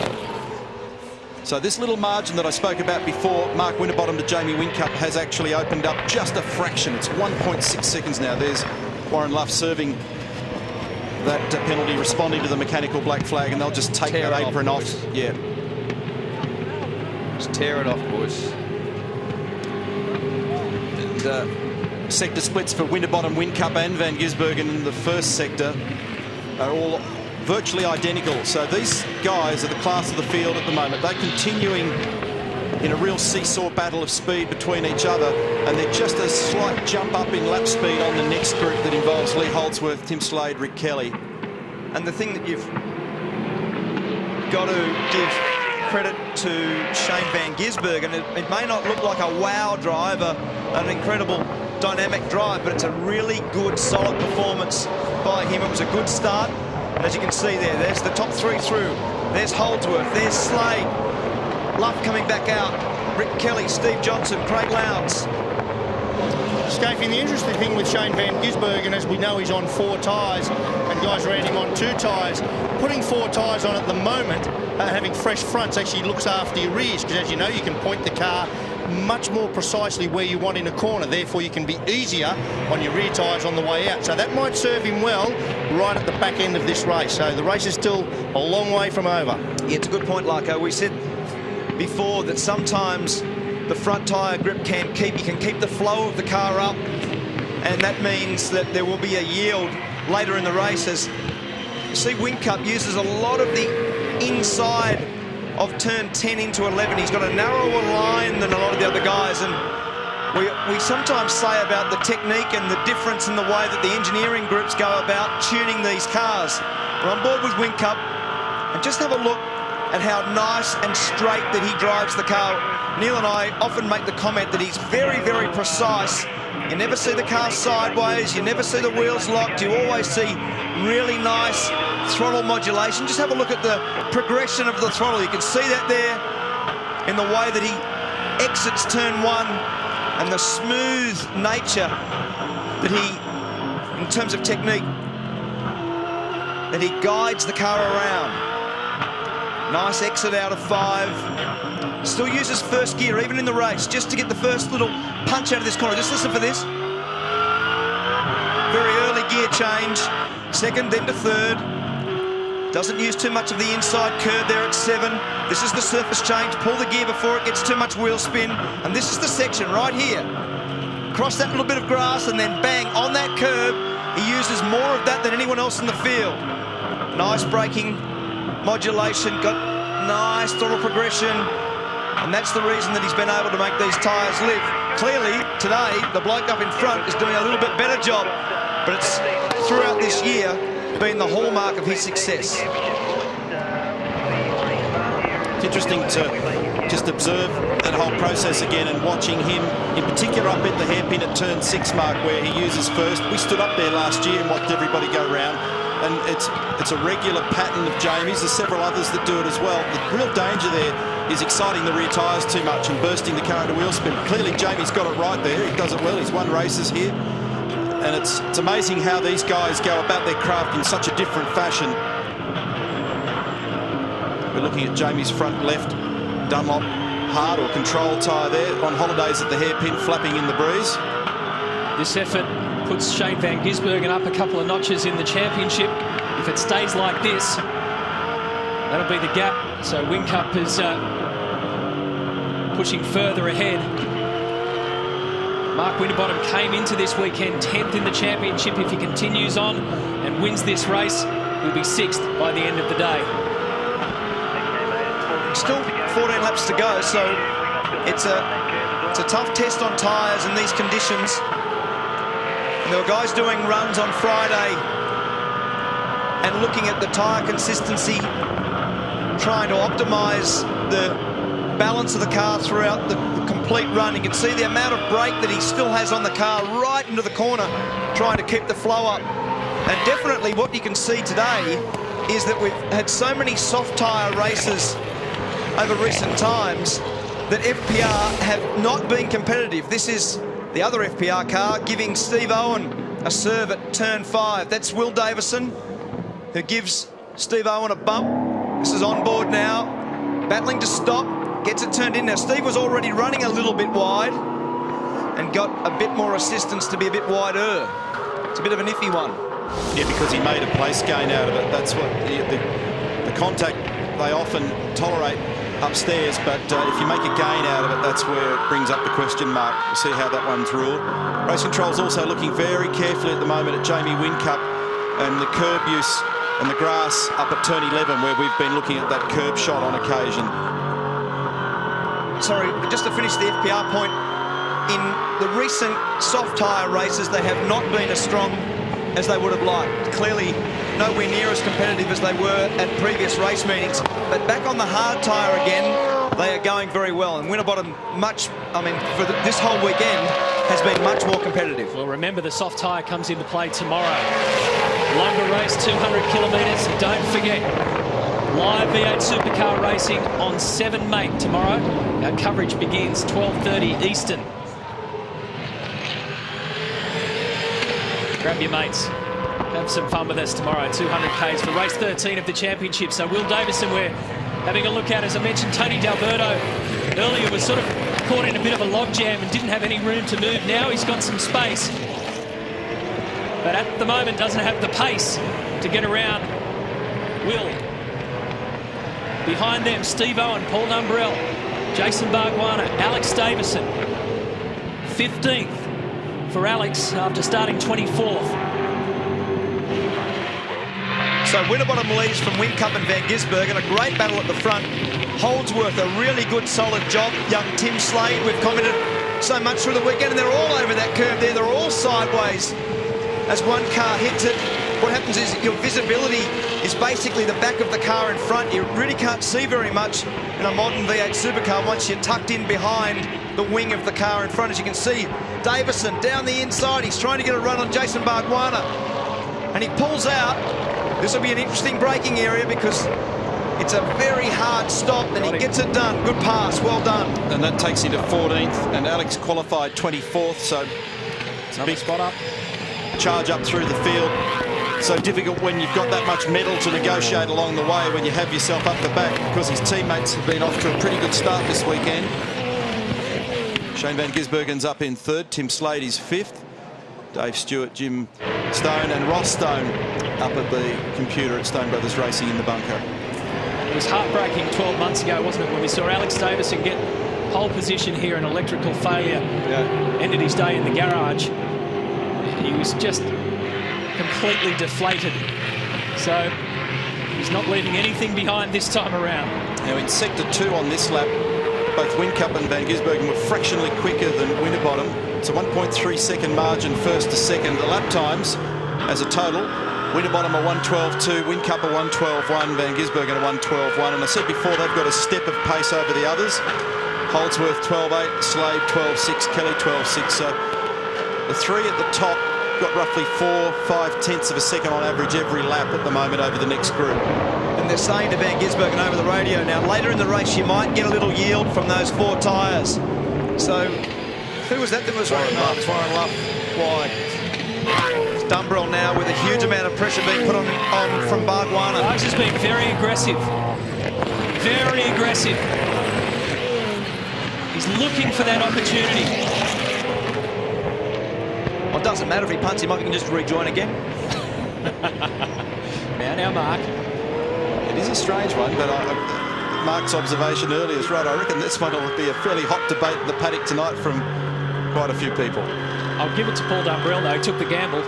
So this little margin that I spoke about before, Mark Winterbottom to Jamie Whincup, has actually opened up just a fraction. It's 1.6 seconds now. There's Warren Luff serving that penalty, responding to the mechanical black flag, and they'll just take that apron off. Yeah. Just tear it off, boys. And sector splits for Winterbottom, Whincup and Van Gisbergen in the first sector are all virtually identical. So these guys are the class of the field at the moment. They're continuing in a real seesaw battle of speed between each other, and they're just a slight jump up in lap speed on the next group that involves Lee Holdsworth, Tim Slade, Rick Kelly. And the thing that you've got to give credit to Shane Van Gisbergen, it may not look like a wow drive, an incredible dynamic drive, but it's a really good, solid performance by him. It was a good start. And as you can see there's the top 3 through. There's Holdsworth, there's Slade. Luff coming back out, Rick Kelly, Steve Johnson, Craig Lowndes. Scafey, the interesting thing with Shane Van Gisbergen, as we know, he's on 4 tyres and guys around him on 2 tyres. Putting 4 tyres on at the moment, having fresh fronts actually looks after your rears, because as you know, you can point the car much more precisely where you want in a corner. Therefore, you can be easier on your rear tyres on the way out. So that might serve him well right at the back end of this race. So the race is still a long way from over. Yeah, it's a good point, Larko. We said before that sometimes the front tyre grip you can keep the flow of the car up, and that means that there will be a yield later in the race. As you see, Whincup uses a lot of the inside of turn 10 into 11. He's got a narrower line than a lot of the other guys, and we sometimes say about the technique and the difference in the way that the engineering groups go about tuning these cars. We're on board with Whincup, and just have a look at how nice and straight that he drives the car. Neil and I often make the comment that he's very, very precise. You never see the car sideways, you never see the wheels locked, you always see really nice throttle modulation. Just have a look at the progression of the throttle. You can see that there in the way that he exits turn 1 and the smooth nature that he, in terms of technique, that he guides the car around. Nice exit out of 5. Still uses first gear, even in the race, just to get the first little punch out of this corner. Just listen for this. Very early gear change. Second, then to third. Doesn't use too much of the inside curve there at 7. This is the surface change. Pull the gear before it gets too much wheel spin. And this is the section right here. Cross that little bit of grass and then bang, on that curb. He uses more of that than anyone else in the field. Nice braking modulation, got nice throttle progression, and that's the reason that he's been able to make these tyres live. Clearly, today, the bloke up in front is doing a little bit better job, but it's throughout this year been the hallmark of his success. It's interesting to just observe that whole process again and watching him, in particular up at the hairpin at turn 6 mark where he uses first. We stood up there last year and watched everybody go round. And it's a regular pattern of Jamie's. There's several others that do it as well. The real danger there is exciting the rear tyres too much and bursting the car into wheel spin. Clearly, Jamie's got it right there. He does it well. He's won races here. And it's amazing how these guys go about their craft in such a different fashion. We're looking at Jamie's front left Dunlop hard or control tyre there. On holidays at the hairpin, flapping in the breeze. This effort puts Shane van Gisbergen up a couple of notches in the championship. If it stays like this, that'll be the gap. So Whincup is pushing further ahead. Mark Winterbottom came into this weekend 10th in the championship. If he continues on and wins this race, he'll be 6th by the end of the day. Still 14 laps to go, so it's a tough test on tyres in these conditions. And there were guys doing runs on Friday and looking at the tyre consistency, trying to optimise the balance of the car throughout the complete run. You can see the amount of brake that he still has on the car right into the corner, trying to keep the flow up. And definitely what you can see today is that we've had so many soft tyre races over recent times that FPR have not been competitive. This is the other FPR car giving Steve Owen a serve at turn 5. That's Will Davison, who gives Steve Owen a bump. This is on board now, battling to stop, gets it turned in. Now, Steve was already running a little bit wide and got a bit more assistance to be a bit wider. It's a bit of an iffy one. Yeah, because he made a place gain out of it. That's what the contact they often tolerate upstairs, but if you make a gain out of it, that's where it brings up the question mark. We'll see how that one's ruled. Race Control's also looking very carefully at the moment at Jamie Whincup and the curb use and the grass up at turn 11, where we've been looking at that curb shot on occasion. Sorry, just to finish the FPR point, in the recent soft tyre races, they have not been as strong as they would have liked. Clearly, nowhere near as competitive as they were at previous race meetings. But back on the hard tyre again, they are going very well. And Winterbottom, for this whole weekend, has been much more competitive. Well, remember, the soft tyre comes into play tomorrow. Longer race, 200 kilometres. Don't forget, live V8 Supercar racing on 7 May tomorrow. Our coverage begins 12:30 Eastern. Grab your mates. Have some fun with us tomorrow. 200 Ks for race 13 of the championship. So Will Davison, we're having a look at. As I mentioned, Tony D'Alberto earlier was sort of caught in a bit of a logjam and didn't have any room to move. Now he's got some space, but at the moment doesn't have the pace to get around Will. Behind them, Steve Owen, Paul Numbrell, Jason Bargwanna, Alex Davison. 15th for Alex after starting 24th. So Winterbottom leads from Whincup and Van Gisbergen. A great battle at the front. Holdsworth, a really good, solid job. Young Tim Slade, we've commented so much through the weekend, and they're all over that curve there. They're all sideways as one car hits it. What happens is your visibility is basically the back of the car in front. You really can't see very much in a modern V8 supercar once you're tucked in behind the wing of the car in front. As you can see, Davison down the inside. He's trying to get a run on Jason Bargwanna, and he pulls out. This will be an interesting braking area because it's a very hard stop, and he gets it done. Good pass, well done. And that takes him to 14th, and Alex qualified 24th, so it's a big spot up. Charge up through the field. So difficult when you've got that much metal to negotiate along the way when you have yourself up the back, because his teammates have been off to a pretty good start this weekend. Shane Van Gisbergen's up in 3rd, Tim Slade is 5th, Dave Stewart, Jim Stone and Ross Stone up at the computer at Stone Brothers Racing in the bunker. It was heartbreaking 12 months ago, wasn't it, when we saw Alex Davison get pole position here, an electrical failure. Ended his day in the garage. He was just completely deflated. So he's not leaving anything behind this time around. Now in sector 2 on this lap, both Whincup and Van Gisbergen were fractionally quicker than Winterbottom. It's a 1.3 second margin first to second. The lap times as a total, Winterbottom a 1:12.2, Whincup a 1:12.1, Van Gisbergen a 1:12.1, and I said before they've got a step of pace over the others. Holdsworth 12.8, Slade 12.6, Kelly 12.6. So the three at the top got roughly 4-5 tenths of a second on average every lap at the moment over the next group. And they're saying to Van Gisbergen over the radio now, later in the race you might get a little yield from those 4 tyres. So who was that was running? Warren Luff wide. It's Dumbrell now with a huge amount of pressure being put on from Bargwanna. Alex has been very aggressive. Very aggressive. He's looking for that opportunity. Well, it doesn't matter if he punts him up, he can just rejoin again. Now, Mark. It is a strange one, but Mark's observation earlier is right. I reckon this one will be a fairly hot debate in the paddock tonight from quite a few people. I'll give it to Paul Dumbrell, though. He took the gamble.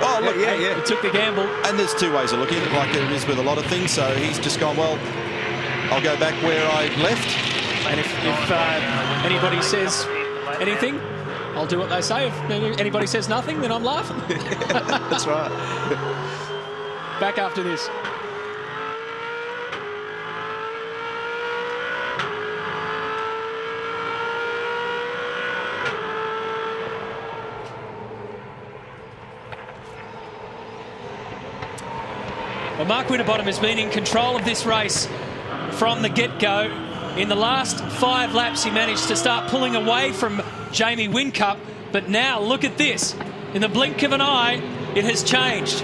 Oh, look, yeah. He took the gamble. And there's 2 ways of looking at it, like it is with a lot of things. So he's just gone, well, I'll go back where I left. And if anybody says anything, I'll do what they say. If anybody says nothing, then I'm laughing. That's right. Back after this. Well, Mark Winterbottom has been in control of this race from the get-go. In the last 5 laps, he managed to start pulling away from Jamie Whincup. But now, look at this. In the blink of an eye, it has changed.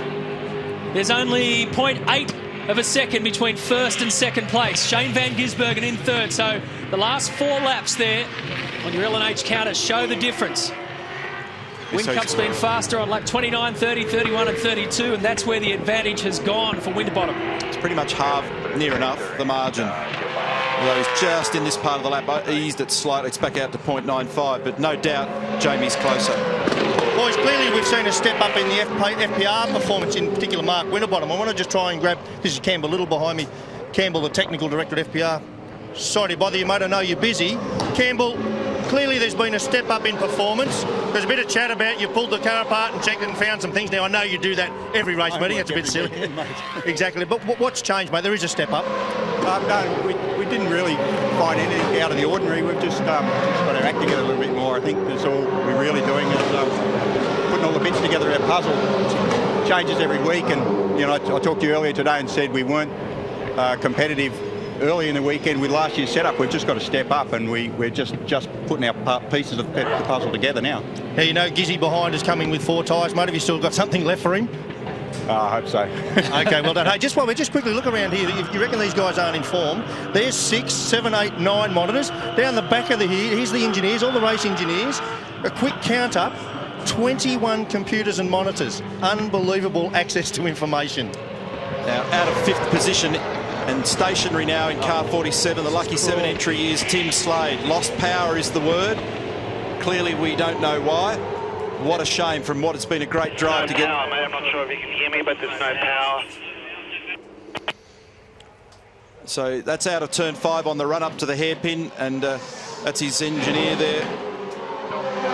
There's only 0.8 of a second between 1st and 2nd place. Shane Van Gisbergen in 3rd. So the last 4 laps there on your LNH counter show the difference. Whincup's been faster on lap 29, 30, 31 and 32, and that's where the advantage has gone for Winterbottom. It's pretty much half, near enough, the margin. Although he's just in this part of the lap eased it slightly. It's back out to 0.95, but no doubt Jamie's closer. Boys, clearly we've seen a step up in the FPR performance, in particular Mark Winterbottom. I want to just try and grab, this is Campbell Little behind me, Campbell, the technical director at FPR. Sorry to bother you, mate, I know you're busy. Campbell, clearly there's been a step up in performance. There's a bit of chat about you pulled the car apart and checked it and found some things. Now, I know you do that every race meeting. It's a bit silly. Exactly. But what's changed, mate? There is a step up. No, we didn't really find anything out of the ordinary. We've just got our act together a little bit more. I think that's all we're really doing is putting all the bits together in our puzzle. It changes every week. And, you know, I talked to you earlier today and said we weren't competitive early in the weekend with last year's setup. We've just got to step up, and we're just putting our pieces of the puzzle together now. Now, you know, Gizzy behind is coming with 4 tyres, mate. Have you still got something left for him? I hope so. OK, well done. Hey, just quickly look around here. If you reckon these guys aren't in form, there's 6, 7, 8, 9 monitors. Down the back of here's the engineers, all the race engineers. A quick count up, 21 computers and monitors. Unbelievable access to information. Now, out of 5th position and stationary now in car 47, the lucky 7 entry is Tim Slade. Lost power is the word. Clearly, we don't know why. What a shame from what has been a great drive to get. Power, mate. I'm not sure if you can hear me, but there's no power. So that's out of turn 5 on the run up to the hairpin, and that's his engineer there.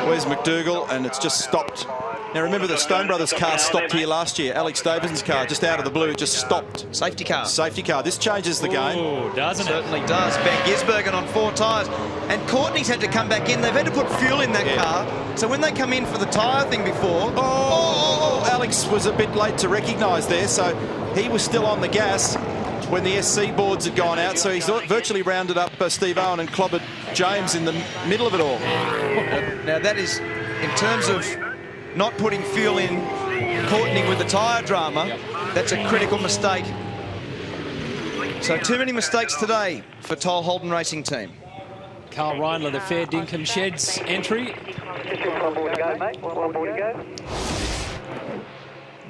Where's McDougall? And it's just stopped. Now remember, the Stone Brothers car stopped here last year. Alex Davidson's car, just out of the blue, just stopped. Safety car. Safety car. This changes the game. Oh, doesn't it? Certainly does. Van Gisbergen on 4 tyres. And Courtney's had to come back in. They've had to put fuel in that car. So when they come in for the tyre thing before... Alex was a bit late to recognise there, so he was still on the gas when the SC boards had gone out, so he's virtually rounded up Steve Owen and clobbered James in the middle of it all. Now that is, in terms of not putting fuel in Courtney with the tyre drama, that's a critical mistake. So too many mistakes today for Toll Holden Racing Team. Carl Reindler, the Fair Dinkum Sheds entry. One more to go, mate. One more to go.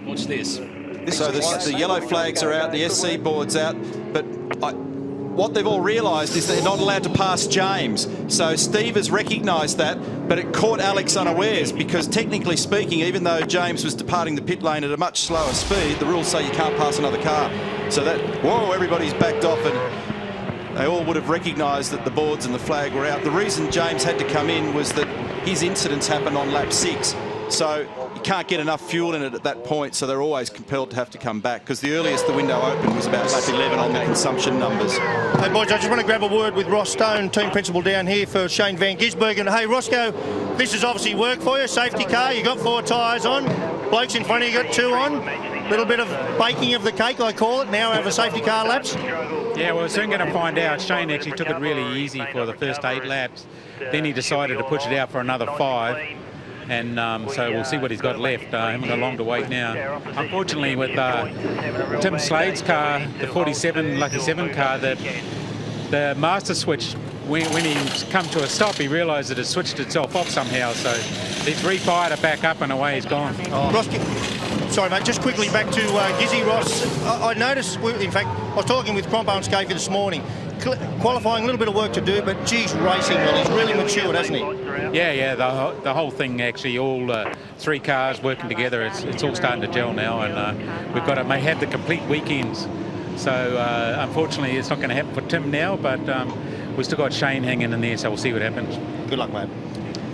Watch this. So the yellow flags are out, the SC board's out, but what they've all realised is they're not allowed to pass James. So Steve has recognised that, but it caught Alex unawares, because technically speaking, even though James was departing the pit lane at a much slower speed, the rules say you can't pass another car. So that, whoa, everybody's backed off, and they all would have recognised that the boards and the flag were out. The reason James had to come in was that his incidents happened on lap 6. So you can't get enough fuel in it at that point, so they're always compelled to have to come back, because the earliest the window opened was about lap 11 on the consumption numbers. Hey boys, I just want to grab a word with Ross Stone, team principal down here for Shane Van Gisbergen. Hey Roscoe, this is obviously work for you, safety car, you got 4 tyres on, blokes in front of you got 2 on, little bit of baking of the cake I call it, now over safety car laps. Yeah, well, we're soon going to find out. Shane actually took it really easy for the first 8 laps, then he decided to push it out for another 5. And so we'll see what he's got left. Haven't got long to wait now. Unfortunately, with Tim Slade's car, the 47 Lucky 7 car, that the master switch, when he's come to a stop, he realised that it switched itself off somehow. So he's refired it back up and away he's gone. Ross, sorry mate, just quickly back to Gizzy Ross. I noticed, in fact, I was talking with Crompo and Scafie this morning. Qualifying, a little bit of work to do, but geez, racing well. He's really matured, hasn't he? Yeah, the whole thing actually, all 3 cars working together, it's all starting to gel now, and we've got to may have the complete weekends. So unfortunately, it's not going to happen for Tim now, but we've still got Shane hanging in there, so we'll see what happens. Good luck, mate.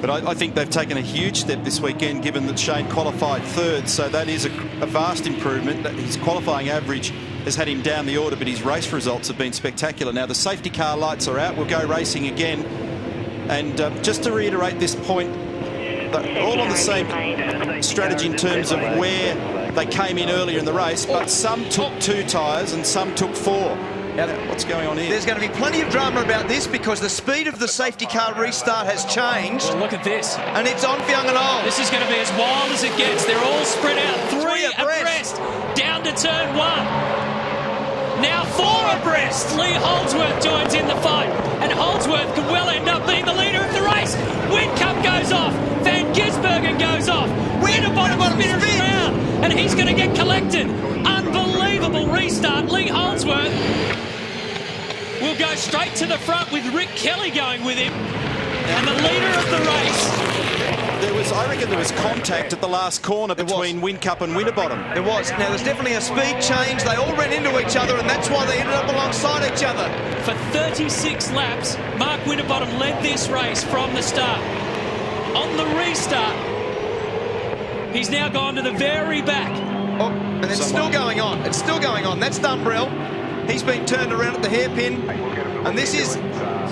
But I think they've taken a huge step this weekend, given that Shane qualified 3rd, so that is a vast improvement. His qualifying average has had him down the order, but his race results have been spectacular. Now the safety car lights are out. We'll go racing again. And just to reiterate this point, they're all on the same strategy in terms of where they came in earlier in the race, but some took 2 tyres and some took 4. Now, what's going on here? There's going to be plenty of drama about this, because the speed of the safety car restart has changed. Well, look at this. And it's on for young and old. This is going to be as wild as it gets. They're all spread out. 3 abreast. Down to turn 1. Now 4 abreast. Lee Holdsworth joins in the fight, and Holdsworth could well end up being the leader of the race. Whincup goes off. Van Gisbergen goes off. Winterbottom spins around, and he's going to get collected. Unbelievable restart. Lee Holdsworth will go straight to the front with Rick Kelly going with him, and the leader of the race. I reckon there was contact at the last corner between Whincup and Winterbottom. There was. Now, there's definitely a speed change. They all ran into each other, and that's why they ended up alongside each other. For 36 laps, Mark Winterbottom led this race from the start. On the restart, he's now gone to the very back. Oh, and it's still going on. It's still going on. That's Dumbrell. He's been turned around at the hairpin. And this is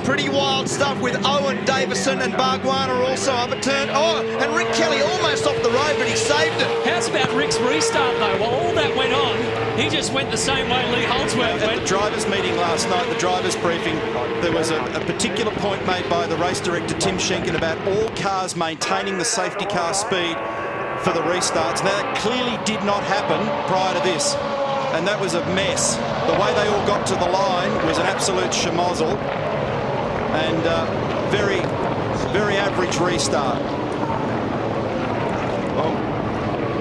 pretty wild stuff with Owen, Davison and Bargwana also overturned. Oh, and Rick Kelly almost off the road, but he saved it. How's about Rick's restart, though? While all that went on, he just went the same way Lee Holdsworth went. At the drivers' meeting last night, the drivers' briefing, there was a particular point made by the race director, Tim Schenken, about all cars maintaining the safety car speed for the restarts. Now, that clearly did not happen prior to this, and that was a mess. The way they all got to the line was an absolute schmozzle, and very, very average restart. Well,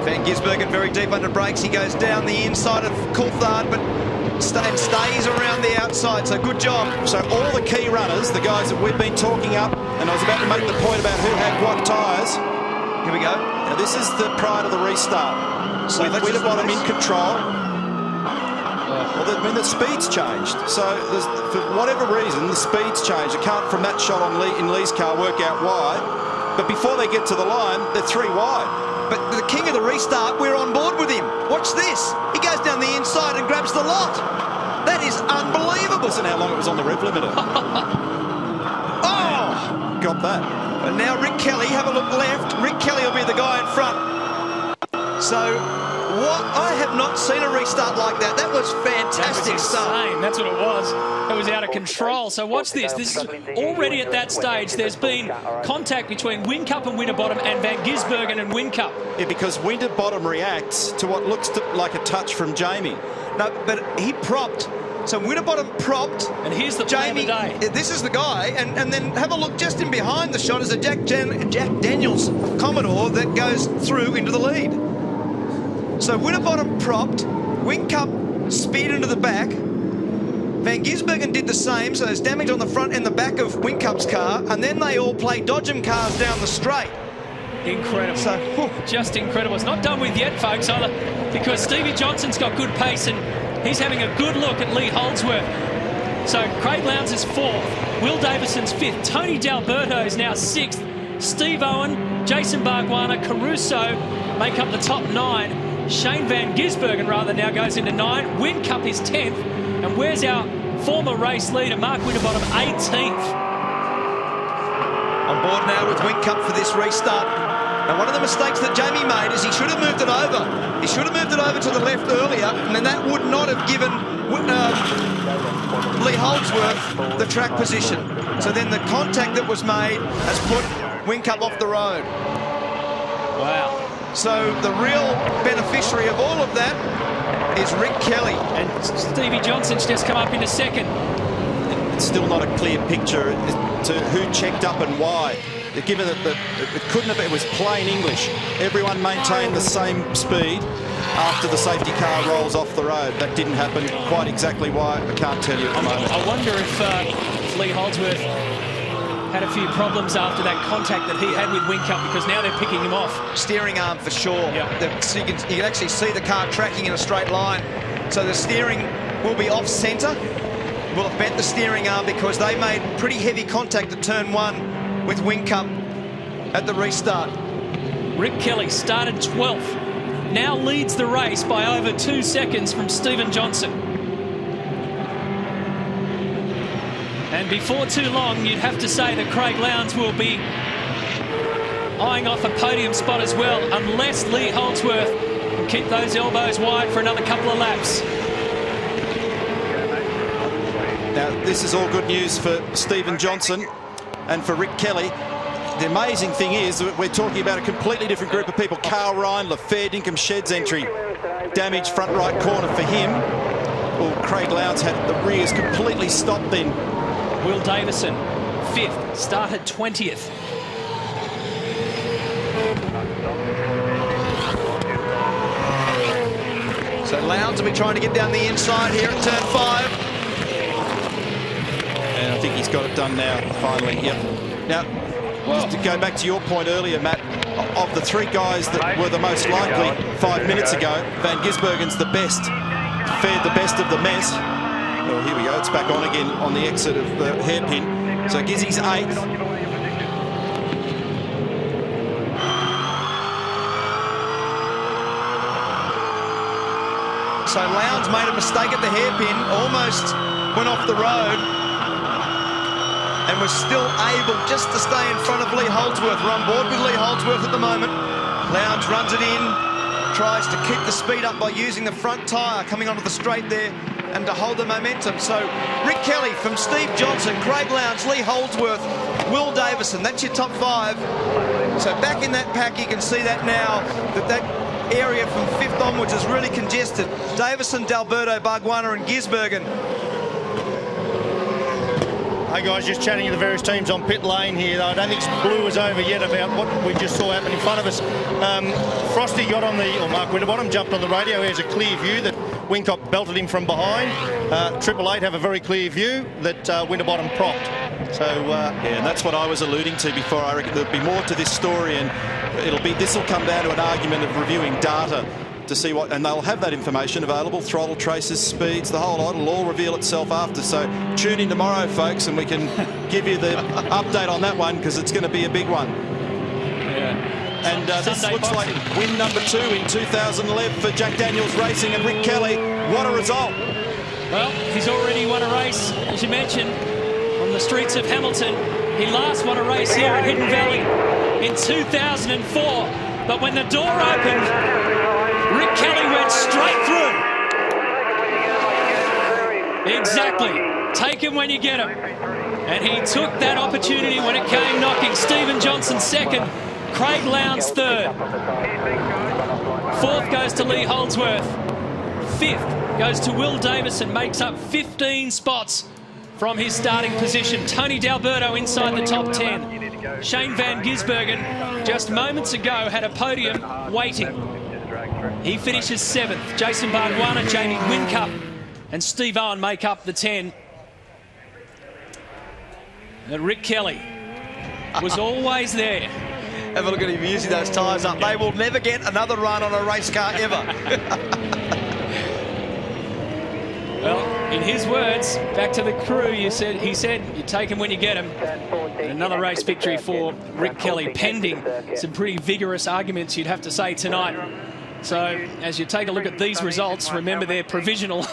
Van Gisbergen very deep under brakes. He goes down the inside of Coulthard, but stays around the outside, so good job. So all the key runners, the guys that we've been talking up, and I was about to make the point about who had what tyres. Here we go. Now this is the prior to the restart. So with Winterbottom in control. Well, I mean, the speed's changed. So, for whatever reason, the speed's changed. I can't, from that shot on in Lee's car, work out why. But before they get to the line, they're 3 wide. But the king of the restart, we're on board with him. Watch this. He goes down the inside and grabs the lot. That is unbelievable. Listen how long it was on the rev limiter. Oh! Got that. And now Rick Kelly, have a look left. Rick Kelly will be the guy in front. So, what? I have not seen a restart like that. That was fantastic stuff. That's what it was. It was out of control. So watch this. This is already at that stage. There's been contact between Whincup and Winterbottom and Van Gisbergen and Whincup. Yeah, because Winterbottom reacts to what looks like a touch from Jamie. No, but he propped. So Winterbottom propped. And here's the Jamie. play of the day. This is the guy. And then have a look just in behind the shot is a Jack Daniels Commodore that goes through into the lead. So Winterbottom propped. Whincup speared into the back. Van Gisbergen did the same. So there's damage on the front and the back of Wincup's car. And then they all play dodgem cars down the straight. Incredible. So, just incredible. It's not done with yet, folks, either, because Stevie Johnson's got good pace and he's having a good look at Lee Holdsworth. So Craig Lowndes is 4th, Will Davison's 5th, Tony D'Alberto is now 6th, Steve Owen, Jason Bargwanna, Caruso make up the top 9. Shane Van Gisbergen rather now goes into 9. Whincup is 10th, and where's our former race leader Mark Winterbottom, 18th. On board now with Whincup for this restart. And one of the mistakes that Jamie made is he should have moved it over. He should have moved it over to the left earlier, and then that would not have given Lee Holdsworth the track position. So then the contact that was made has put Whincup off the road. Wow. So the real beneficiary of all of that is Rick Kelly. And Stevie Johnson's just come up into 2nd. It's still not a clear picture to who checked up and why. Given that it couldn't have, it was plain English. Everyone maintained the same speed after the safety car rolls off the road. That didn't happen. Quite exactly why, I can't tell you at the moment. I wonder if Lee Holdsworth had a few problems after that contact that he had with Whincup, because now they're picking him off. Steering arm for sure. Yep. You can actually see the car tracking in a straight line. So the steering will be off centre. Will have bent the steering arm because they made pretty heavy contact at turn 1 with Whincup at the restart. Rick Kelly started 12th, now leads the race by over 2 seconds from Stephen Johnson. And before too long, you'd have to say that Craig Lowndes will be eyeing off a podium spot as well, unless Lee Holdsworth can keep those elbows wide for another couple of laps. Now, this is all good news for Stephen Johnson and for Rick Kelly. The amazing thing is that we're talking about a completely different group of people. Carl Reindler, fair dinkum sheds entry. Damaged front right corner for him. Well, Craig Lowndes had the rears completely stopped then. Will Davison, 5th, started 20th. So Lowndes will be trying to get down the inside here at turn 5. And I think he's got it done now, finally. Yep. Now, just to go back to your point earlier, Matt, of the 3 guys that were the most likely 5 minutes ago, Van Gisbergen's the best, fared the best of the mess. Well, here we go, it's back on again on the exit of the hairpin. So Gizzy's 8th. So Lowndes made a mistake at the hairpin, almost went off the road, and was still able just to stay in front of Lee Holdsworth. We're on board with Lee Holdsworth at the moment. Lowndes runs it in, tries to keep the speed up by using the front tyre coming onto the straight there and to hold the momentum. So Rick Kelly from Steve Johnson, Craig Lowndes, Lee Holdsworth, Will Davison, that's your top 5. So back in that pack, you can see that now, that area from 5th onwards is really congested. Davison, D'Alberto, Bargwanna and Gisbergen. Hey guys, just chatting to the various teams on pit lane here. I don't think blue is over yet about what we just saw happen in front of us. Frosty got on or Mark Winterbottom jumped on the radio. He has a clear view that Whincup belted him from behind. 888 have a very clear view that Winterbottom propped. So yeah, and that's what I was alluding to before. I reckon there'll be more to this story, and this will come down to an argument of reviewing data to see what, and they'll have that information available, throttle, traces, speeds, the whole lot. It'll all reveal itself after. So tune in tomorrow, folks, and we can give you the update on that one, because it's going to be a big one. And this looks like win number 2 in 2011 for Jack Daniels Racing and Rick Kelly. What a result. Well, he's already won a race, as you mentioned, on the streets of Hamilton. He last won a race here at Hidden Valley in 2004. But when the door opened, Rick Kelly went straight through. Exactly. Take him when you get him. And he took that opportunity when it came knocking. Stephen Johnson second, Craig Lowndes third. Fourth goes to Lee Holdsworth. Fifth goes to Will Davis and makes up 15 spots from his starting position. Tony D'Alberto inside the top 10. Shane Van Gisbergen just moments ago had a podium waiting. He finishes 7th. Jason Bargwanna, Jamie Whincup and Steve Owen make up the 10. And Rick Kelly was always there. Have a look at him using those tyres up. They will never get another run on a race car ever. Well, in his words, back to the crew, he said you take him when you get him. And another race victory for Rick Kelly, pending some pretty vigorous arguments, you'd have to say, tonight. So as you take a look at these results, remember they're provisional.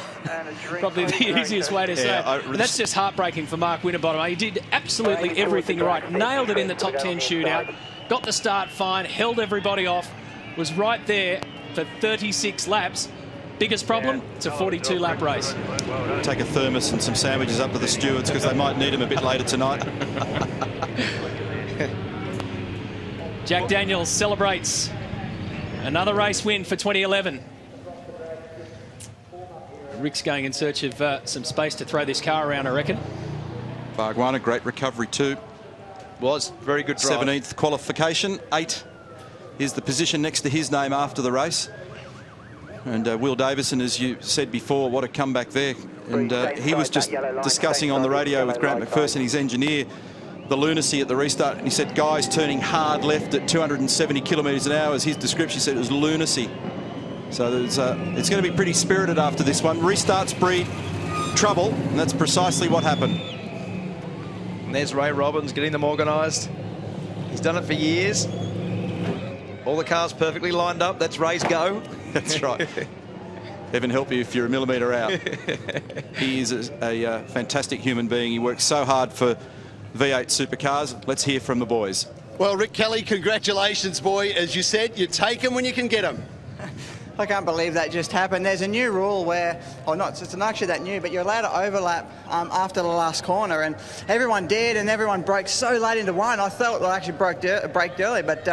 Probably the easiest way to say it. But that's just heartbreaking for Mark Winterbottom. He did absolutely everything right. Nailed it in the top 10 shootout. Got the start fine, held everybody off, was right there for 36 laps. Biggest problem, it's a 42-lap race. Take a thermos and some sandwiches up to the stewards, because they might need them a bit later tonight. Jack Daniels celebrates another race win for 2011. Rick's going in search of some space to throw this car around, I reckon. Bargwanna, great recovery too. Was very good drive. 17th qualification, 8 is the position next to his name after the race. And Will Davison, as you said before, what a comeback there. And he was just discussing on the radio with Grant McPherson, his engineer, the lunacy at the restart. And he said, guys turning hard left at 270 kilometres an hour, as his description said, it was lunacy. So it's going to be pretty spirited after this one. Restarts breed trouble, and that's precisely what happened. And there's Ray Robbins getting them organised. He's done it for years. All the cars perfectly lined up. That's Ray's go. That's right. Heaven help you if you're a millimetre out. He is a fantastic human being. He works so hard for V8 Supercars. Let's hear from the boys. Well, Rick Kelly, congratulations, boy. As you said, you take them when you can get them. I can't believe that just happened. There's a new rule where, or not, it's not actually that new, but you're allowed to overlap after the last corner, and everyone did, and everyone broke so late into one. I thought it actually braked early, but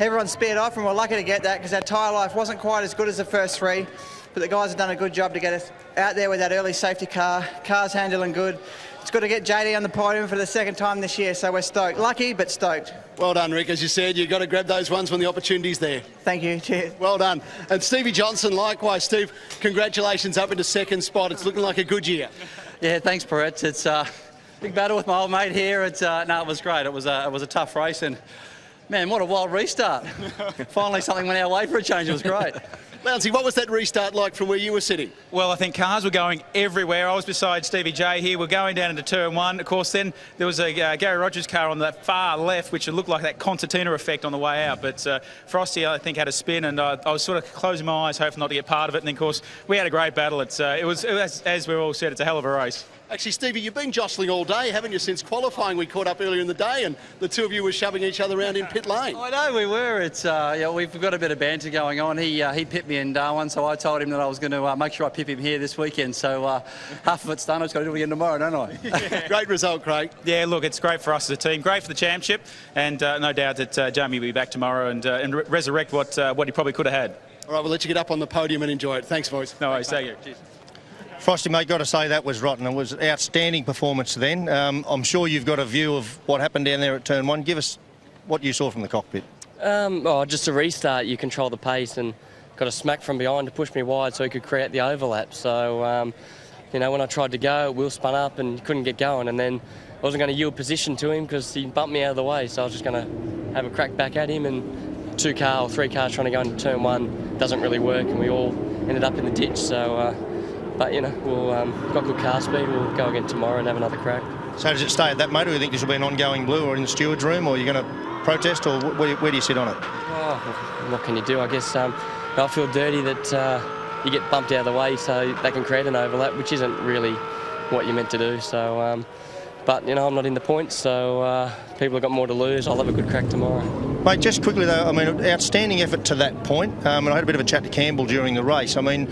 everyone speared off, and we're lucky to get that because our tyre life wasn't quite as good as the first 3. But the guys have done a good job to get us out there with that early safety car. Car's handling good. It's good to get JD on the podium for the 2nd time this year, so we're stoked. Lucky, but stoked. Well done, Rick. As you said, you've got to grab those ones when the opportunity's there. Thank you. Cheers. Well done. And Stevie Johnson, likewise. Steve, congratulations up into 2nd spot. It's looking like a good year. Yeah, thanks, Brett. It's a big battle with my old mate here. It was great. It was a tough race, and man, what a wild restart. Finally, something went our way for a change. It was great. Lounsey, what was that restart like from where you were sitting? Well, I think cars were going everywhere. I was beside Stevie J here. We're going down into turn 1. Of course, then there was a Gary Rogers car on the far left, which looked like that concertina effect on the way out. But Frosty, I think, had a spin, and I was sort of closing my eyes, hoping not to get part of it. And then, of course, we had a great battle. It was, as we all said, it's a hell of a race. Actually, Stevie, you've been jostling all day, haven't you, since qualifying? We caught up earlier in the day, and the two of you were shoving each other around in pit lane. I know we were. It's we've got a bit of banter going on. He pipped me in Darwin, so I told him that I was going to make sure I pip him here this weekend. So half of it's done. I've just got to do it again tomorrow, don't I? Great result, Craig. Yeah, look, it's great for us as a team. Great for the championship, and no doubt that Jamie will be back tomorrow and resurrect what he probably could have had. All right, we'll let you get up on the podium and enjoy it. Thanks, boys. No worries. Thank you. Cheers. Frosty, mate, got to say that was rotten. It was an outstanding performance then. I'm sure you've got a view of what happened down there at turn 1. Give us what you saw from the cockpit. Just a restart. You control the pace and got a smack from behind to push me wide so he could create the overlap. So, when I tried to go, Will spun up and couldn't get going. And then I wasn't going to yield position to him because he bumped me out of the way. So I was just going to have a crack back at him and 2 car or 3 cars trying to go into turn 1 doesn't really work, and we all ended up in the ditch. So, but you know, we'll got good car speed. We'll go again tomorrow and have another crack. So does it stay at that, mate, or do you think this will be an ongoing blue, or in the steward's room, or you're going to protest, or where do you sit on it? Oh, what can you do? I guess I feel dirty that you get bumped out of the way so they can create an overlap, which isn't really what you're meant to do. So, but you know, I'm not in the points, so people have got more to lose. I'll have a good crack tomorrow. Mate, just quickly though, I mean, outstanding effort to that point. And I had a bit of a chat to Campbell during the race. I mean,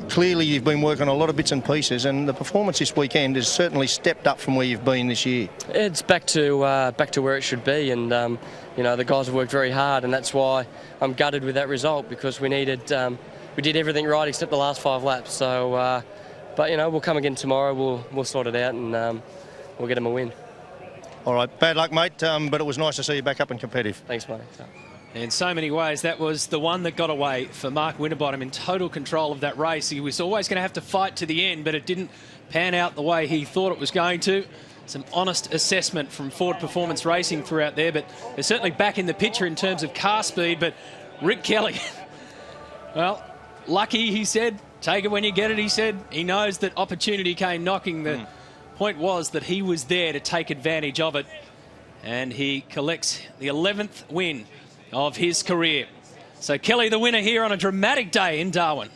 clearly you've been working on a lot of bits and pieces, and the performance this weekend has certainly stepped up from where you've been this year. It's back to where it should be, and you know, the guys have worked very hard, and that's why I'm gutted with that result, because we needed. We did everything right except the last 5 laps. So, but you know, we'll come again tomorrow. We'll sort it out, and we'll get them a win. All right, bad luck, mate, but it was nice to see you back up and competitive. Thanks, mate. In so many ways, that was the one that got away for Mark Winterbottom, in total control of that race. He was always going to have to fight to the end, but it didn't pan out the way he thought it was going to. Some honest assessment from Ford Performance Racing throughout there, but they're certainly back in the picture in terms of car speed. But Rick Kelly, well, lucky, he said. Take it when you get it, he said. He knows that opportunity came knocking. The point was that he was there to take advantage of it, and he collects the 11th win of his career. So Kelly the winner here on a dramatic day in Darwin.